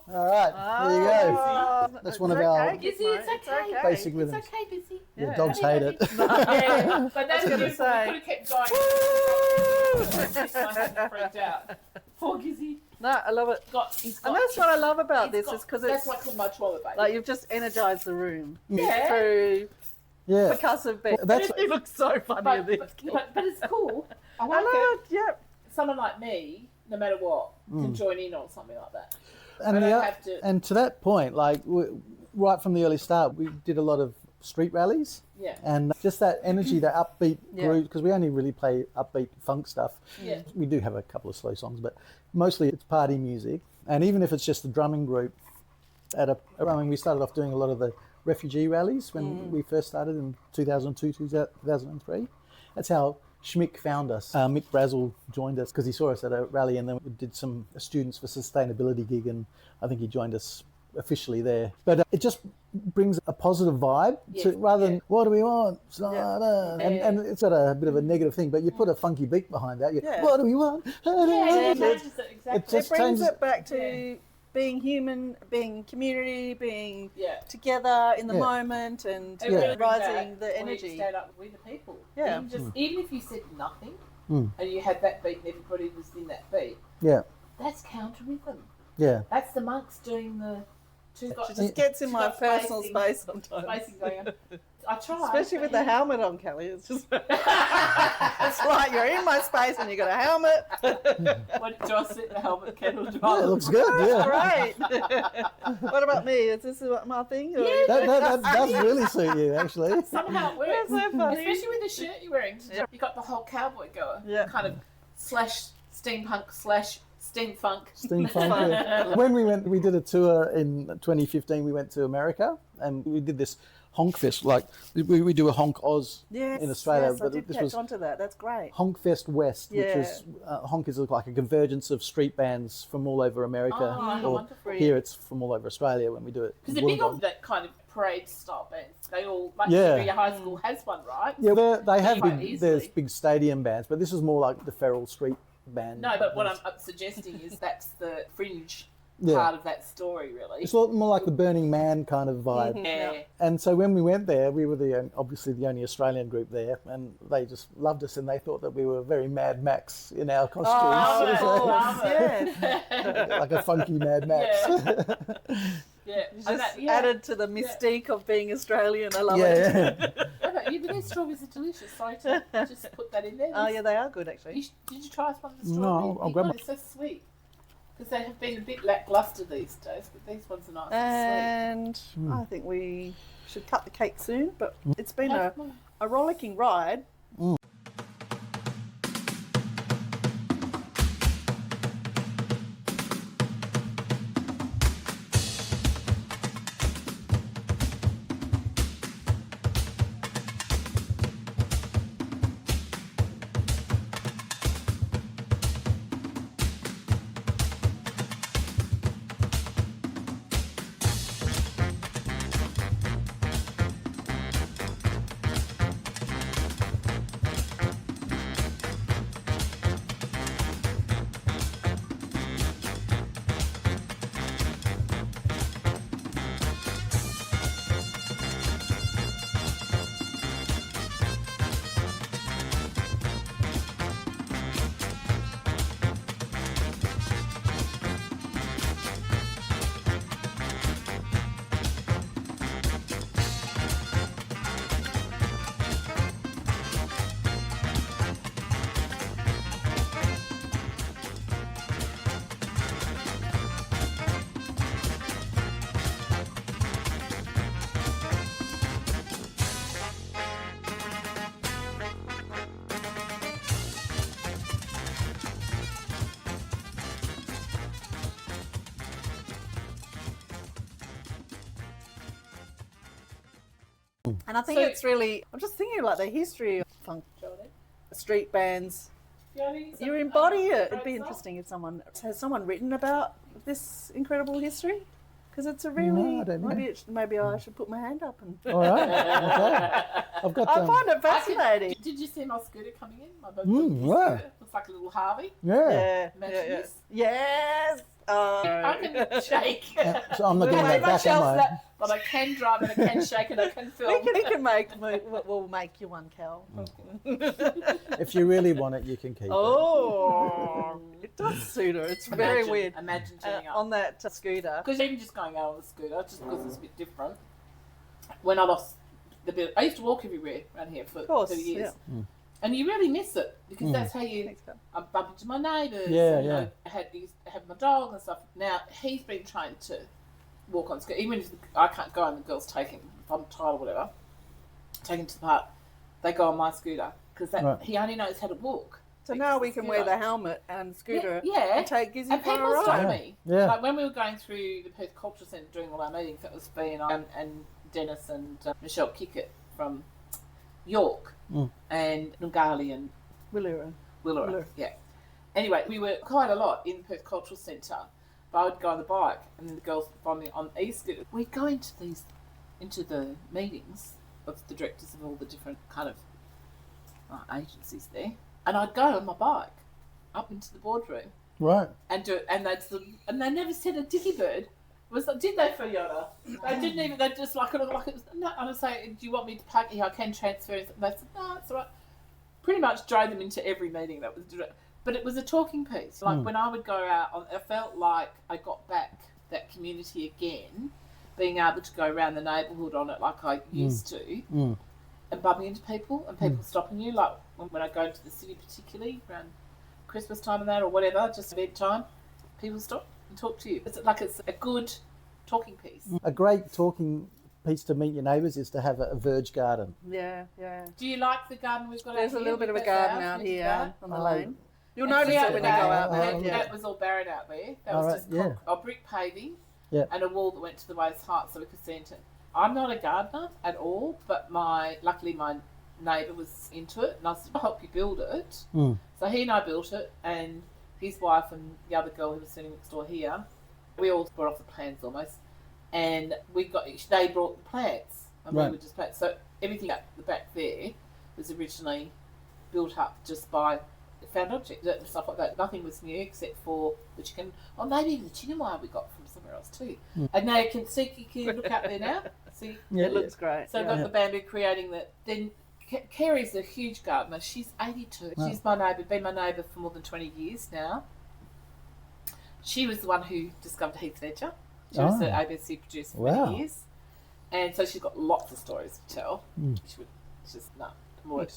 A: All right. That's one of our
B: Busy, it's okay.
A: basic rhythms.
B: It's okay, Busy.
A: Yeah, dogs hate it.
B: Yeah, but that's
C: gonna
B: beautiful.
C: say.
B: We could have kept going. I hadn't freaked out. Poor Gizzy.
C: No, I love it. And that's what I love about this is because
B: that's
C: it's
B: like my chihuahua baby.
C: like you've just energised the room
B: Yeah.
C: through
A: Yeah.
C: percussive beats.
A: That's-
C: You look so funny in this.
B: but it's cool. I
C: I
B: like
C: love
B: it.
C: it. Yep.
B: Someone like me, no matter what, can join in on something like that.
A: And,
B: I
A: the,
B: don't have to.
A: and to that point, like right from the early start, we did a lot of street rallies.
B: Yeah.
A: And just that energy, that upbeat
C: Yeah.
A: group, because we only really play upbeat funk stuff.
B: Yeah.
A: We do have a couple of slow songs, but mostly it's party music. And even if it's just a drumming group, we started off doing a lot of the refugee rallies when we first started in 2002, 2003. That's how Schmick found us. Mick Brazel joined us because he saw us at a rally, and then we did some Students for Sustainability gig, and I think he joined us officially there. But it just brings a positive vibe rather than what do we want? And it's got a bit of a negative thing, but you put a funky beat behind that. What do we want?
B: Yeah, it changes it, exactly.
C: It brings it back to being human, being community, being together in the moment, and
B: It really
C: rising
B: brings
C: the
B: that
C: energy.
B: We stand up with the people.
C: Yeah.
B: Even if you said nothing and you had that beat and everybody was in that beat,
A: Yeah,
B: that's counter rhythm.
A: yeah.
B: That's the monks doing the two
C: It just gets in my personal space sometimes.
B: Spacing going on. I try.
C: Especially with the helmet on, Kelly. It's just it's like you're in my space and you got a helmet.
B: What do I sit in the helmet kettle dry?
A: Yeah, it looks good, yeah.
C: Great. What about me? Is this my thing? Or?
B: Yeah.
A: That does really suit you, actually.
B: Somehow it works.
C: That's so funny.
B: Especially with the shirt you're wearing. You got the whole cowboy goer.
C: Yeah.
B: Kind of slash steampunk slash steamfunk.
A: Steampunk. Yeah. When we did a tour in 2015. We went to America and we did this Honk Fest. Like we do a Honk Oz in Australia,
C: yes, I did catch onto that. That's great.
A: Honk Fest West, which
C: Yeah.
A: is Honk is like a convergence of street bands from all over America.
B: Oh, wonderful.
A: Here it's from all over Australia when we do it.
B: Because they're big on that kind of parade style bands. They all, like
A: Yeah.
B: every high school has one, right?
A: Yeah, they have
B: Quite
A: big,
B: easily.
A: there's big stadium bands, but this is more like the feral street band.
B: No, but what I'm suggesting is that's the fringe
A: Yeah.
B: part of that story, really.
A: It's a lot more like the Burning Man kind of vibe.
B: Yeah.
A: And so when we went there, we were obviously the only Australian group there, and they just loved us, and they thought that we were very Mad Max in our costumes.
B: love it.
C: Yeah.
A: Like a funky Mad Max.
B: Yeah.
C: Just
B: And that,
C: added to the mystique of being Australian. I love it.
A: Yeah.
B: What about you? But these strawberries are delicious. Sorry to just put that in there.
C: Oh, yeah, they are good, actually.
B: Did you try some of the
A: No,
B: strawberries?
A: I'll grab
B: They're so sweet. Because they have been a bit lackluster these days, but these ones are nice and
C: And I think we should cut the cake soon, but it's been
B: sweet.
C: a rollicking ride. And I think
B: So-
C: it's really, I'm just thinking like the history of funk
B: Jordan?
C: street bands.
B: You
C: You embody it. It'd be interesting if has someone written about this incredible history? Because it's a really,
A: No, I don't know.
C: maybe I should put my hand up and.
A: All right. Okay. I've got
C: I find it fascinating.
B: Did you see my scooter coming in? My
A: wow.
B: scooter. Looks like a little Harvey.
A: Yeah.
C: Yeah,
B: Imagine this.
C: Yes.
B: I can shake.
A: So I'm not getting
B: Wait,
A: that back, am I?
B: but I can drive and I can shake and I can film.
C: We can we'll make you one, Cal.
A: If you really want it, you can keep it.
C: Oh, it does suit her. It's very weird.
B: Imagine turning up
C: on that scooter.
B: because even just going out on the scooter, just because it's a bit different. When I lost the bit, I used to walk everywhere around here for 30 years.
C: Yeah.
B: And you really miss it because that's how you.
C: Thanks, Cal.
B: I bump into my neighbours.
A: Yeah,
B: and
A: yeah.
B: I used to have my dog and stuff. Now he's been trained to walk on scooter. Even if I can't go and the girls take him, if I'm tired or whatever, take him to the park. They go on my scooter because he only knows how to walk.
C: So now we can wear the helmet and scooter and take Gizmo
B: and
C: for a
B: people
C: ride.
B: stop me.
A: Yeah.
B: Like when we were going through the Perth Cultural Centre doing all our meetings, that was Fee and Dennis and Michelle Kickett from York and Nungali and Willera. Yeah. Anyway, we were quite a lot in Perth Cultural Centre, but I would go on the bike and then the girls would find me on e-scooter. We'd go into the meetings of the directors of all the different kind of agencies there, and I'd go on my bike up into the boardroom
A: Right.
B: and do it, and they never said a dicky bird. Was like, did they, Fiona? They didn't even. They just like it was. No, I was saying, do you want me to park here? I can transfer. And they said, no, it's all right. Pretty much drove them into every meeting that was. But it was a talking piece. Like when I would go out, I felt like I got back that community again, being able to go around the neighbourhood on it like I used to, and bumping into people and people stopping you. Like when I go to the city, particularly around Christmas time and that, or whatever, just bedtime, people stop and talk to you. It's a good talking piece.
A: A great talking piece to meet your neighbours is to have a verge garden.
C: Yeah.
B: Do you like the garden we've got
C: There's
B: out
C: a
B: here?
C: little bit of a garden out here on the lane. You'll
B: And
C: notice
B: see
C: it
B: out
C: when you
B: the
C: go
B: back,
C: out there.
B: That was all barren out there. That
A: All
B: was
A: right,
B: just a brick paving
A: Yeah.
B: and a wall that went to the waist height so we could see into it. I'm not a gardener at all, but luckily my neighbour was into it, and I said, I'll help you build it. So he and I built it, and his wife and the other girl who was sitting next door here, we all brought off the plants almost, and they brought the plants, and we would just plant. So everything at the back there was originally built up just by found objects, stuff like that. Nothing was new except for the chicken, or maybe even the chinamai we got from somewhere else too. And now you can look out there now. See,
C: It looks great.
B: so I've got the bamboo creating that. Then Kerry's a huge gardener. She's 82. She's been my neighbour for more than 20 years now. She was the one who discovered Heath Ledger. She was the ABC producer for many years. And so she's got lots of stories to tell. She's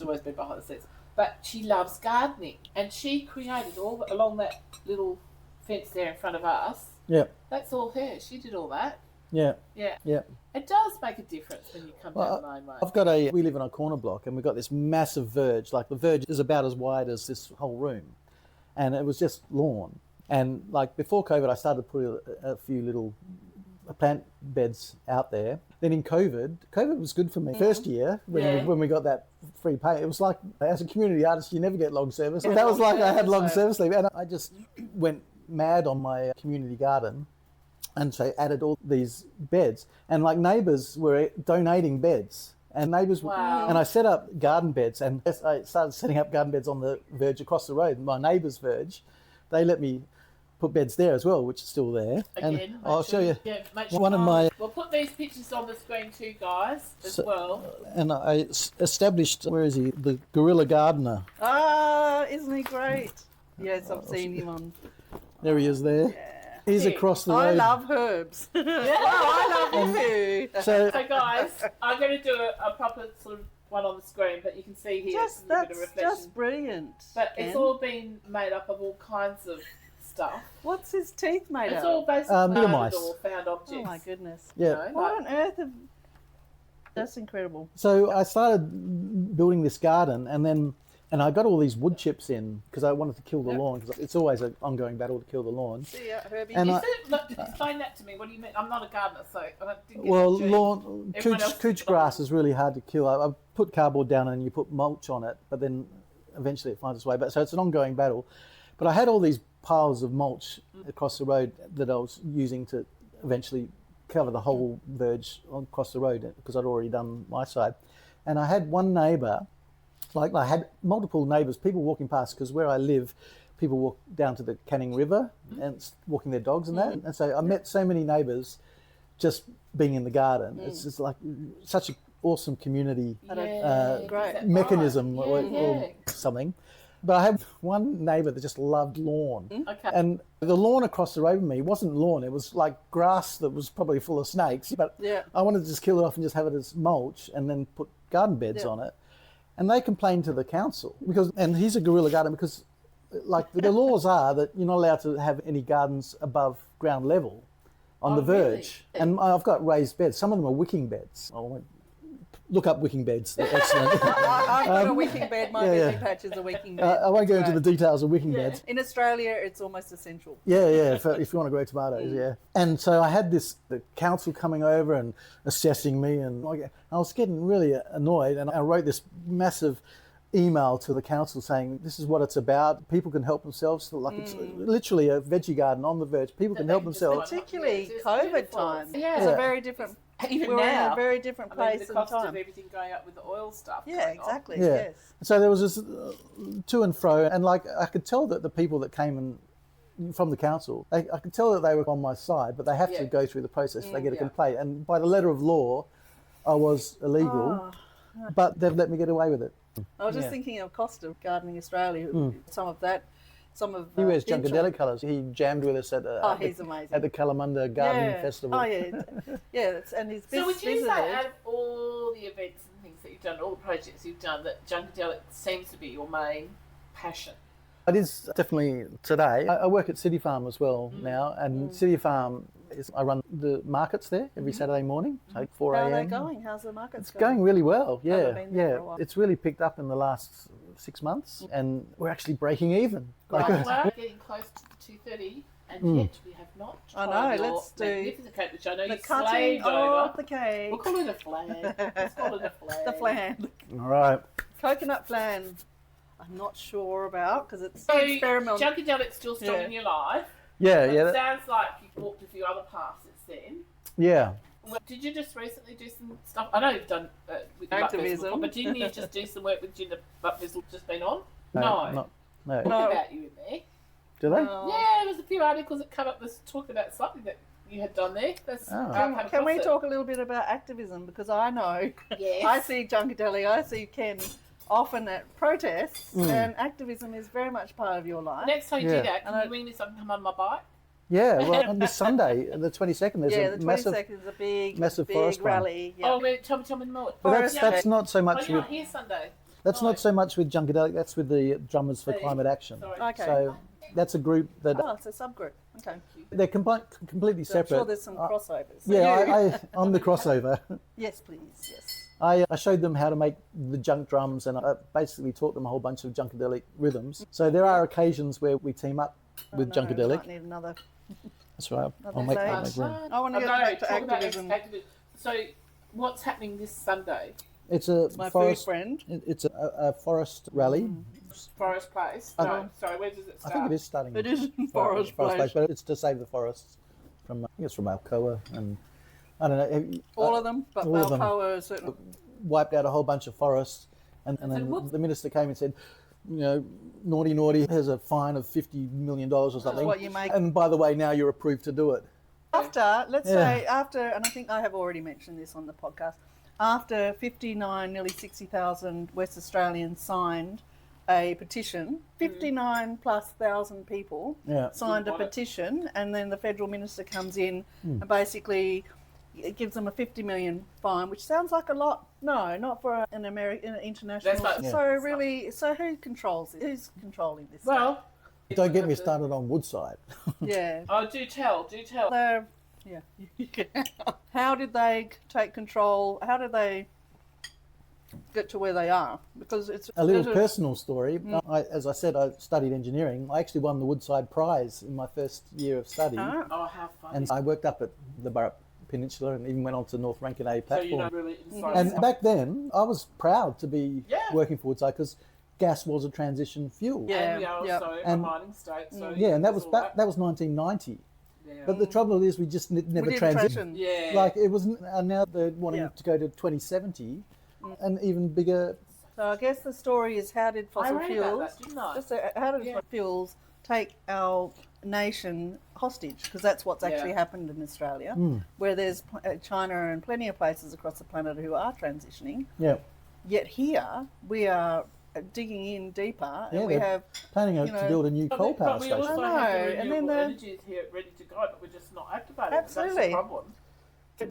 B: always been behind the scenes. But she loves gardening. And she created all along that little fence there in front of us. Yeah. That's all her. She did all that. Yeah. It does make a difference when you come down the main road.
A: We live in a corner block and we've got this massive verge. Like the verge is about as wide as this whole room. And it was just lawn. And like before COVID, I started putting a few little plant beds out there. Then in COVID was good for me. First year, when we got that free pay, it was like, as a community artist, you never get long service. That was like I had long service leave. And I just went mad on my community garden. And so added all these beds. And like neighbours were donating beds. And neighbours, and I set up garden beds. And I started setting up garden beds on the verge across the road, my neighbour's verge. They let me put beds there as well, which is still there.
B: Again,
A: and I'll show you
B: one of my... We'll put these pictures on the screen too, guys, as well.
A: And I established, where is he? The Guerrilla gardener.
C: Isn't he great? Yes, I've seen him on...
A: There he is there.
C: Yeah.
A: He's across the road.
C: I love herbs. I love you.
B: So guys, I'm going to do a proper sort of one on the screen, but you can see here it's a bit of reflection.
C: Just brilliant.
B: But it's all been made up of all kinds of stuff.
C: What's his teeth made
B: It's
C: of?
B: all basically mice or found objects.
C: Oh my goodness.
A: Yeah.
B: You know,
C: What on earth have... That's incredible.
A: So I started building this garden and I got all these wood chips in because I wanted to kill the lawn, because it's always an ongoing battle to kill the lawn.
C: See ya, Herbie.
A: And
B: explain that to me. What do you mean? I'm not a gardener, so I didn't get
A: well,
B: the gene.
A: lawn couch grass is really hard to kill. I put cardboard down and you put mulch on it, but then eventually it finds its way back. So it's an ongoing battle. But I had all these piles of mulch across the road that I was using to eventually cover the whole verge across the road, because I'd already done my side. And I had one neighbour. Like I had multiple neighbours, people walking past, because where I live, people walk down to the Canning River and walking their dogs and that. And so I met so many neighbours just being in the garden. It's just like such an awesome community
C: Great.
A: mechanism
B: Right.
A: or something. But I had one neighbour that just loved lawn.
B: Okay.
A: And the lawn across the road from me wasn't lawn, it was like grass that was probably full of snakes. But
C: Yeah.
A: I wanted to just kill it off and just have it as mulch and then put garden beds on it. And they complained to the council and he's a guerrilla garden because like the laws are that you're not allowed to have any gardens above ground level on the verge.
B: Really?
A: And I've got raised beds. Some of them are wicking beds. I won't look up wicking beds. They're excellent.
C: I've got a wicking bed. My veggie patch is a wicking bed.
A: I won't go into the details of wicking beds.
C: In Australia, it's almost essential.
A: Yeah, if you want to grow tomatoes, yeah. And so I had the council coming over and assessing me, and I was getting really annoyed, and I wrote this massive email to the council saying this is what it's about. People can help themselves. Like it's literally a veggie garden on the verge. People can help themselves.
C: Particularly COVID times.
B: Yeah.
C: It's a very different.
B: Even
C: we're
B: now,
C: in a very different place
B: the cost
C: and
B: of
C: time.
B: everything going up with the oil stuff.
C: Yeah,
B: going on.
C: exactly.
A: Yeah.
C: Yes.
A: So there was this to and fro, and like I could tell that the people that came and from the council, I could tell that they were on my side, but they have to go through the process. They get a complaint, and by the letter of law, I was illegal, but they've let me get away with it.
C: I was just thinking of cost of gardening Australia. Some of
A: He wears Junkadelic colours. He jammed with us at
C: he's amazing.
A: at the Kalamunda Gardening Festival.
C: Oh yeah, yeah. And he's
B: So would you
C: visited.
B: say out of all the events and things that you've done, all the projects you've done, that Junkadelic seems to be your main passion?
A: It is definitely today. I work at City Farm as well now, and City Farm I run the markets there every Saturday morning, like 4 a.m.
C: How are they going? How's the markets
A: It's going really well.
C: Haven't
A: Yeah,
C: been there for a
A: yeah.
C: while.
A: It's really picked up in the last 6 months, and we're actually breaking even.
B: We're getting close to the 2:30, and yet we have not
C: I
B: tried
C: know,
B: your
C: let's do
B: magnificent cake, which I know
C: The
B: you
C: cutting
B: slaved
C: of
B: over.
C: the cake.
B: We'll call it a flan. Let's call it a flan.
C: The flan.
A: All right.
C: Coconut flan. I'm not sure about because it's
B: So
C: experimental.
B: Junkadelic's still strong
C: Yeah.
B: in your life.
A: Yeah,
B: But
A: yeah,
B: it sounds like you've walked a few other paths since then.
A: yeah.
B: Well, did you just recently do some stuff? I know you've done with the Butt Festival
C: Activism.
B: before, but didn't you just do some work with Gin the Butt Festival just been on?
A: No.
B: Talk
A: No.
B: about you in there.
A: Do they?
B: Yeah, there was a few articles that come up that's talking about something that you had done there. That's
C: Can we talk a little bit about activism? Because I know
B: Yes.
C: I see Junkadelic, I see Ken often at protests, and activism is very much part of your life.
B: Next time you do
A: Yeah.
B: that, can you ring me so I can come on my bike?
A: Yeah. Well, on this Sunday, the 22nd, there's
C: Yeah,
A: a
C: the
A: massive.
C: 22nd is a big
A: forest run.
C: rally. Yeah.
B: Oh, tell me more.
A: But that's not so
B: Oh,
A: much
B: you're
A: with
B: not here Sunday.
A: that's not so much with Junkadelic. That's with the Drummers for
B: Hey.
A: Climate Action.
B: Sorry.
C: Okay.
A: So that's a group that
C: Oh, it's a subgroup. Okay.
A: they're completely
C: So I'm
A: separate.
C: sure there's some crossovers. So
A: Yeah, I'm the crossover.
C: Yes, please. Yes.
A: I showed them how to make the junk drums, and I basically taught them a whole bunch of Junkadelic rhythms. So there are occasions where we team up with
C: No,
A: Junkadelic.
C: might need another.
A: That's right. I'll
C: Another
A: make
C: stage.
A: room.
C: I want to get back to
B: talk about
C: activism.
B: activism. So, what's happening this Sunday?
A: It's a
C: My
A: forest.
C: food friend.
A: It's a forest rally.
B: Forest Place?
A: I
B: No,
A: don't-
B: sorry, where does it
A: I
B: start?
A: think it is starting.
C: It is in
A: Forest
C: Forest Place.
A: but it's to save the forests from. I think it's from Alcoa, and I don't know.
C: All of them, but
A: all of them.
C: Alcoa is certainly.
A: Wiped out a whole bunch of forests, and then
B: whoops.
A: the minister came and said, you know, naughty has a fine of $50 million or something.
C: what you make.
A: And by the way, now you're approved to do it.
C: After, let's
A: Yeah.
C: say, after, and I think I have already mentioned this on the podcast, after 59, nearly 60,000 West Australians signed a petition, 59 plus thousand people
A: Yeah.
C: signed a
B: Want it.
C: petition, and then the federal minister comes in and basically it gives them a 50 million fine, which sounds like a lot. No, not for an American international.
B: That's like-
C: So really, so who controls it? Who's controlling this?
B: Well,
A: Don't get me started on Woodside.
C: Yeah.
B: Oh, do tell.
C: They're, yeah. How did they take control? How did they get to where they are? Because it's
A: A little
C: there's
A: personal story. As I said, I studied engineering. I actually won the Woodside Prize in my first year of study.
C: Ah.
B: Oh, how funny.
A: And I worked up at the Burrup Peninsula and even went on to North Rankin A
B: So you
A: platform.
B: know really inside
A: And
B: stuff.
A: back then, I was proud to be
B: Yeah.
A: working for Woodside because gas was a transition fuel.
C: Yeah.
B: And we are
C: Yep.
B: also a
A: And-
B: mining state. So
A: Yeah, and that was
B: all
A: back. That was 1990.
B: Yeah.
A: But the trouble is, we just never
C: we did
A: transitioned.
C: transition.
B: yeah.
A: Like it was, and now they're wanting
C: Yeah.
A: to go to 2070, and even bigger.
C: So I guess the story is how did
B: I
C: fossil
B: read
C: fuels?
B: about that, didn't I?
C: Just how did
B: Yeah.
C: fossil fuels take our nation hostage, because that's what's actually happened in Australia, where there's China and plenty of places across the planet who are transitioning.
A: Yeah.
C: Yet here we are digging in deeper, and we have
A: planning to build a new coal power
B: But we
A: station.
B: also have the renewable energies here ready to go, but we're just not activating.
C: Absolutely.
B: That's the problem.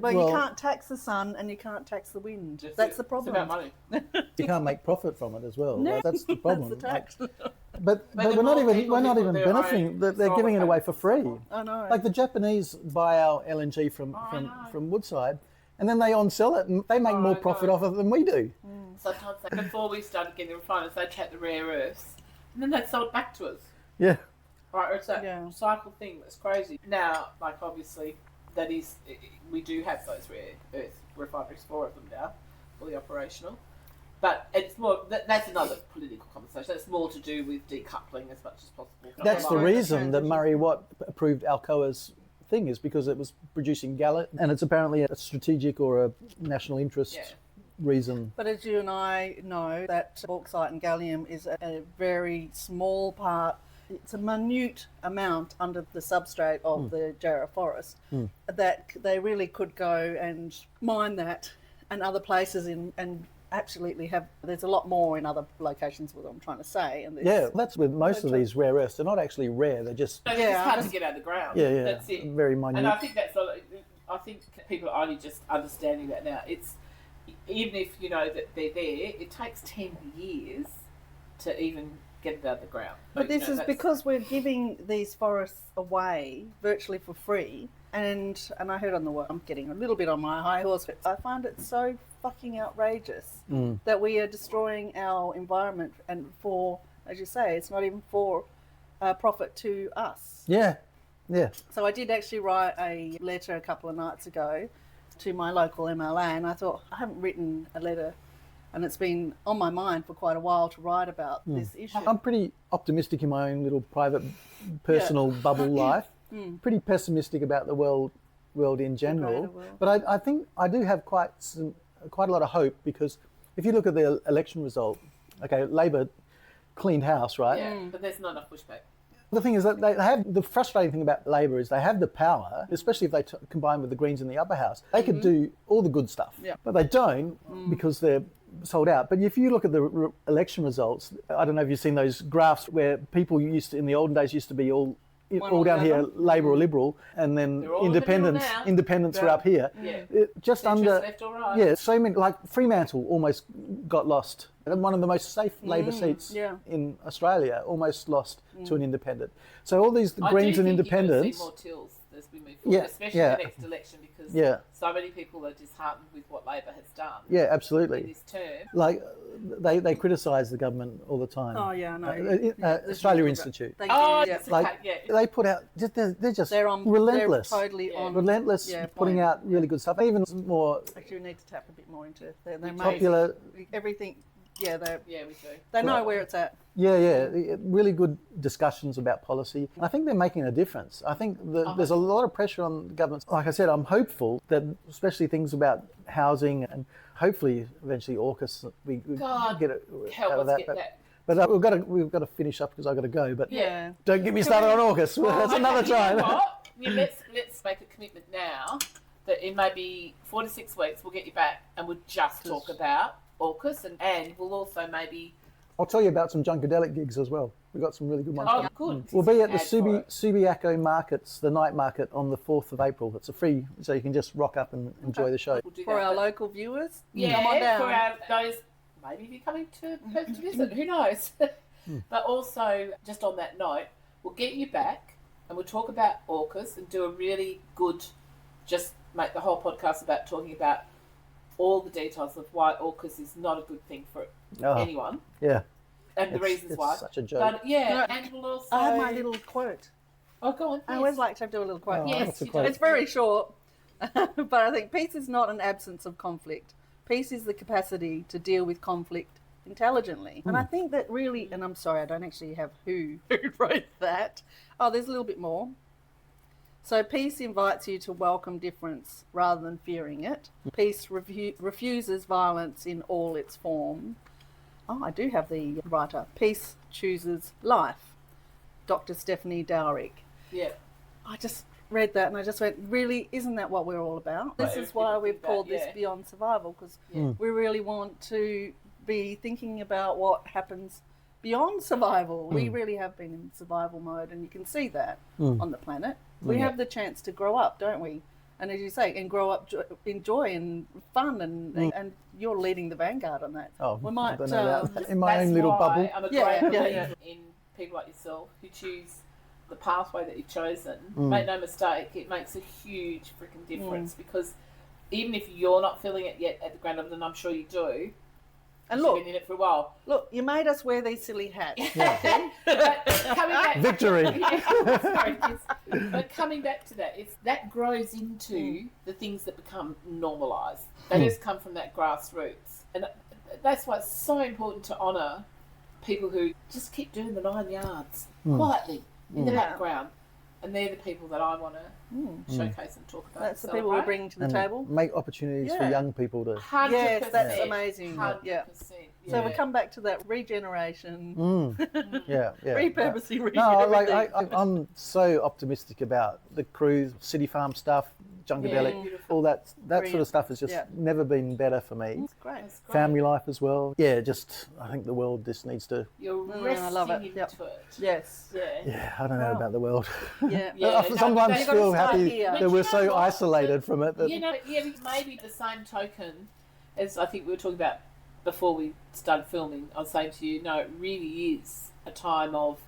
C: But you can't tax the sun and you can't tax the wind. That's the problem.
B: It's about money.
A: You can't make profit from it as well.
C: No,
A: That's the problem.
C: That's the tax.
A: But we're not even benefiting. They're giving it away for free.
C: I know.
A: Like the Japanese buy our LNG from Woodside, and then they on-sell it, and they make more profit off it than we do.
B: Sometimes, before we started getting the refiners, they'd take the rare earths, and then they'd sell it back to us.
A: Yeah.
B: Right, it's that cycle thing that's crazy. Now, like obviously, that is, we do have those rare earth refineries, 4 of them now, fully operational. But it's more, that's another political conversation. That's more to do with decoupling as much as possible.
A: That's the reason that Murray Watt approved Alcoa's thing, is because it was producing gallet, and it's apparently a strategic or a national interest reason.
C: But as you and I know, that bauxite and gallium is a very small part. It's a minute amount under the substrate of the Jarrah forest that they really could go and mine that, and other places and absolutely have. There's a lot more in other locations, what I'm trying to say. And
A: that's with most of these rare earths. They're not actually rare. They're just
B: it's hard to get out of the ground.
A: Yeah.
B: That's it.
A: Very minute.
B: And I think I think people are only just understanding that now. It's even if you know that they're there, it takes 10 years to even get it out of the ground.
C: But this is because we're giving these forests away virtually for free. And I heard on the word, I'm getting a little bit on my high horse, but I find it so fucking outrageous that we are destroying our environment, and for, as you say, it's not even for profit to us.
A: Yeah.
C: So I did actually write a letter a couple of nights ago to my local MLA, and I thought, I haven't written a letter, and it's been on my mind for quite a while to write about this issue.
A: I'm pretty optimistic in my own little private, personal bubble life. Pretty pessimistic about the world in general. But I think I do have quite a lot of hope, because if you look at the election result, okay, Labor cleaned house, right?
B: Yeah, but there's not enough pushback.
A: The thing is that they have, the frustrating thing about Labor is they have the power, especially if they combine with the Greens in the upper house. They could do all the good stuff, but they don't because they're sold out. But if you look at the election results, I don't know if you've seen those graphs where people in the olden days used to be all down here, Labor or Liberal, and then independents were up here. Just under,
B: left or right.
A: so many, like Fremantle almost got lost. One of the most safe Labor seats in Australia almost lost to an independent. So all these Greens and independents.
B: I do think you're going to see more tills as we move forward, especially the next election, because so many people are disheartened with what Labor has done.
A: Yeah, absolutely.
B: In this term.
A: Like, they criticise the government all the time.
C: Oh, yeah, I know.
A: Australia Institute.
C: They
A: put out, they're just
C: they're
A: relentless.
C: They're totally on.
A: Relentless, putting out really good stuff. Even more.
C: Actually, we need to tap a bit more into their
A: popular.
C: Everything. Yeah, we do.
B: They
C: They know where it's at.
A: Really good discussions about policy. I think they're making a difference. I think there's a lot of pressure on governments. Like I said, I'm hopeful that especially things about housing and hopefully eventually AUKUS, we get it out of that. But we've got to finish up because I've got to go. But don't get me started on AUKUS. That's another time.
B: You know what? Let's make a commitment now that in maybe 4 to 6 weeks we'll get you back and we'll just talk about AUKUS, and we'll also maybe...
A: I'll tell you about some Junkadelic gigs as well. We've got some really good ones.
B: Oh, good.
A: We'll be at the Subiaco Markets, the night market, on the 4th of April. It's a free, so you can just rock up and enjoy the show.
B: We'll
C: for our local viewers?
B: Yeah,
C: come on down.
B: For those, maybe if you're coming to Perth to visit, who knows? But also, just on that note, we'll get you back and we'll talk about AUKUS and do a really good, just make the whole podcast about talking about all the details of why AUKUS is not a good thing for anyone.
A: Yeah.
B: And the reasons why.
A: It's such a joke.
B: But and we'll also...
C: I have my little quote.
B: Oh, go on.
C: I always like to do a little quote.
B: Yes,
C: it's very short, but I think peace is not an absence of conflict. Peace is the capacity to deal with conflict intelligently. And I think that really, and I'm sorry, I don't actually have who wrote that. Oh, there's a little bit more. So peace invites you to welcome difference rather than fearing it. Peace refuses violence in all its form. Oh, I do have the writer. Peace chooses life. Dr. Stephanie Dowrick.
B: Yeah.
C: I just read that and I just went, really, isn't that what we're all about? This is why we've called this Beyond Survival, because we really want to be thinking about what happens beyond survival. We really have been in survival mode, and you can see that on the planet. We have the chance to grow up, don't we? And as you say, and grow up in joy and fun, and you're leading the vanguard on that.
A: Oh,
C: we might
A: I don't know that. In my own little bubble.
B: I'm a great believer in people like yourself who choose the pathway that you've chosen. Make no mistake, it makes a huge freaking difference, because even if you're not feeling it yet at the ground level, and I'm sure you do,
C: and look,
B: you've been in it for a while.
C: Look, you made us wear these silly hats.
B: But coming back,
A: victory.
B: Sorry, kids. But coming back to that, that grows into the things that become normalised. They just come from that grassroots, and that's why it's so important to honour people who just keep doing the 9 yards quietly in the background, and they're the people that I want to showcase and talk about.
C: That's the people we're bringing to the table.
A: Make opportunities for young people to.
B: 100%.
C: Yes, that's amazing.
B: 100%.
C: Yeah. So we come back to that regeneration, repurposing,
A: I'm so optimistic about the cruise, City Farm stuff, Junkadelic, all that sort of stuff has just never been better for me.
C: That's great.
A: Family life as well. Yeah, I think the world just needs to.
B: You're resting into it.
C: Yes.
B: Yeah.
A: I don't know about the world.
C: Yeah.
A: I sometimes feel happy that we're so isolated from it.
B: Maybe the same token as I think we were talking about before we started filming. I was saying to you, no, it really is a time of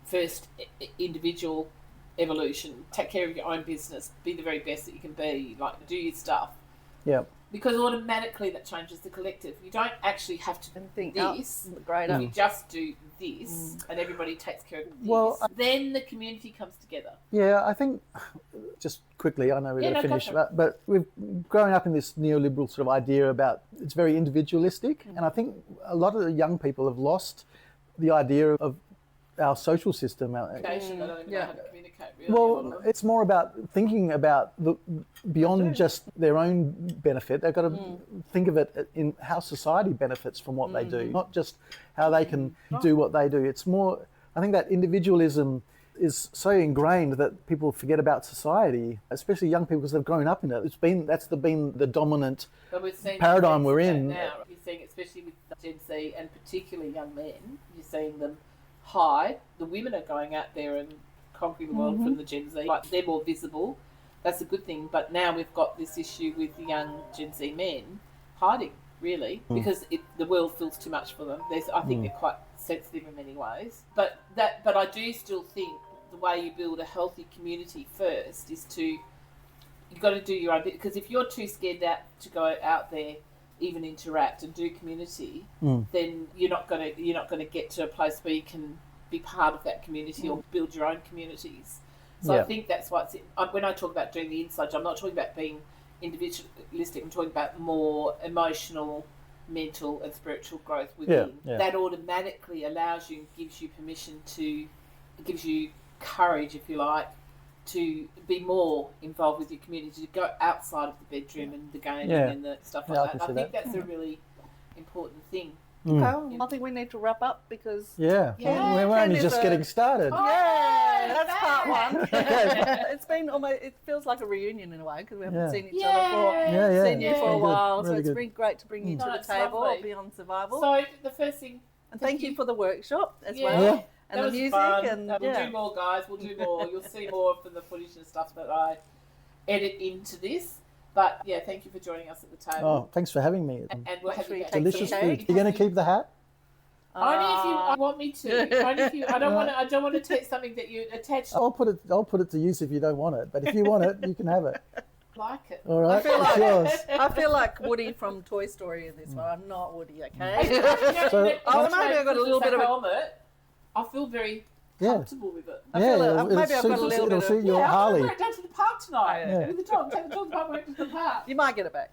B: first individual evolution. Take care of your own business. Be the very best that you can be. Like, do your stuff.
A: Yeah.
B: Because automatically that changes the collective. You don't actually have to do this. You just do this, and everybody takes care of this.
A: Well,
B: then the community comes together.
A: Yeah, I think, just quickly, I know we're going to finish, but we've grown up in this neoliberal sort of idea about it's very individualistic, and I think a lot of the young people have lost the idea of our social system.
B: Communication, I don't even know how to communicate, really.
A: Well, it's more about thinking about beyond just their own benefit. They've got to think of it in how society benefits from what they do, not just how they can do what they do. It's more, I think that individualism is so ingrained that people forget about society, especially young people, because they've grown up in it. That's been the dominant paradigm we're in.
B: Now, you're seeing, especially with Gen Z and particularly young men, you're seeing them hide. The women are going out there and conquering the world from the Gen Z. Like, they're more visible. That's a good thing. But now we've got this issue with the young Gen Z men hiding, really, because the world feels too much for them. I think they're quite sensitive in many ways. But I do still think the way you build a healthy community first is you've got to do your own bit. Because if you're too scared to go out there, even interact and do community, then you're not going to get to a place where you can be part of that community or build your own communities. So I think that's why when I talk about doing the inside job, I'm not talking about being individualistic. I'm talking about more emotional, mental and spiritual growth within. That automatically allows you, gives you permission gives you courage, if you like, to be more involved with your community, to go outside of the bedroom and the gaming and the stuff like that. I think that's a really important thing.
C: Okay, I think we need to wrap up because
A: we're only just getting started.
C: That's part one. It's been it feels like a reunion in a way because we haven't seen each other seen you for a while.
A: Really
C: so it's been great to bring you to the table Beyond Survival.
B: So the first thing,
C: and thank you for the workshop as well. And the music
B: fun.
C: and
B: we'll do more, guys. We'll do more. You'll see more from the footage and stuff that I edit into this. But yeah, thank you for joining us at the table.
A: Oh, thanks for having me.
B: And we're happy to
A: delicious food. You're going to keep the hat?
B: Only if you want me to. Only if you. I don't want to take something that you attach.
A: I'll put it to use if you don't want it. But if you want it, you can have it.
B: Like it.
A: All right.
C: I feel like Woody from Toy Story in this one. I'm not Woody, okay?
B: Maybe
C: I got a little bit of a
B: helmet. I feel very comfortable with it.
C: Maybe I've got a little bit of...
A: It'll suit your Harley.
B: I'm going to go to the park tonight with the dog. Take the dog to the park.
C: You might get it back.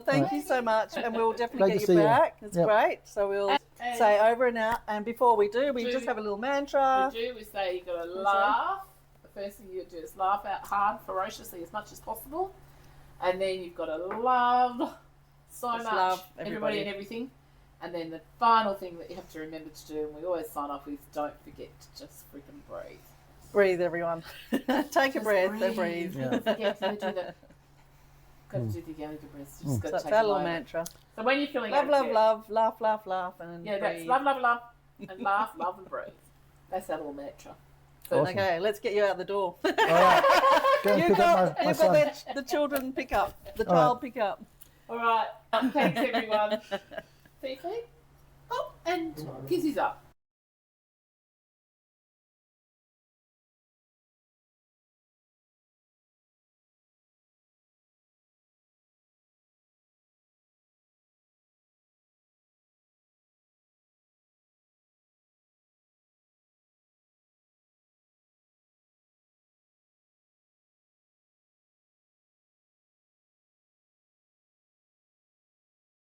C: Thank you so much, and we'll definitely get you back. It's great. So we'll say over and out. And before we do, we just have a little mantra.
B: We say you've got to laugh. The first thing you do is laugh out hard, ferociously as much as possible. And then you've got to love so much
C: love
B: everybody and everything. And then the final thing that you have to remember to do, and we always sign off with, don't forget to just freaking breathe.
C: Breathe, everyone. Take a breath and breathe.
A: Yeah.
B: Don't forget to do the. Got to do the Gallagher breath. Just got to
C: So
B: take
C: that
B: a
C: little
B: moment.
C: mantra.
B: So when you're feeling
C: Love, love,
B: anxious-
C: love, laugh, laugh, laugh, and
B: Yeah, that's
C: breathe.
B: love, love, love, and laugh, love, and breathe. That's our little mantra. So,
A: Awesome.
C: Okay, let's get you out the door.
A: All right. Go and
C: You've
A: pick up
C: got,
A: my
C: you've
A: son.
C: got the children pick up, the
A: All right.
C: child pick up.
B: All right. Thanks, everyone. Fifi. Oh, and Gizzy's up.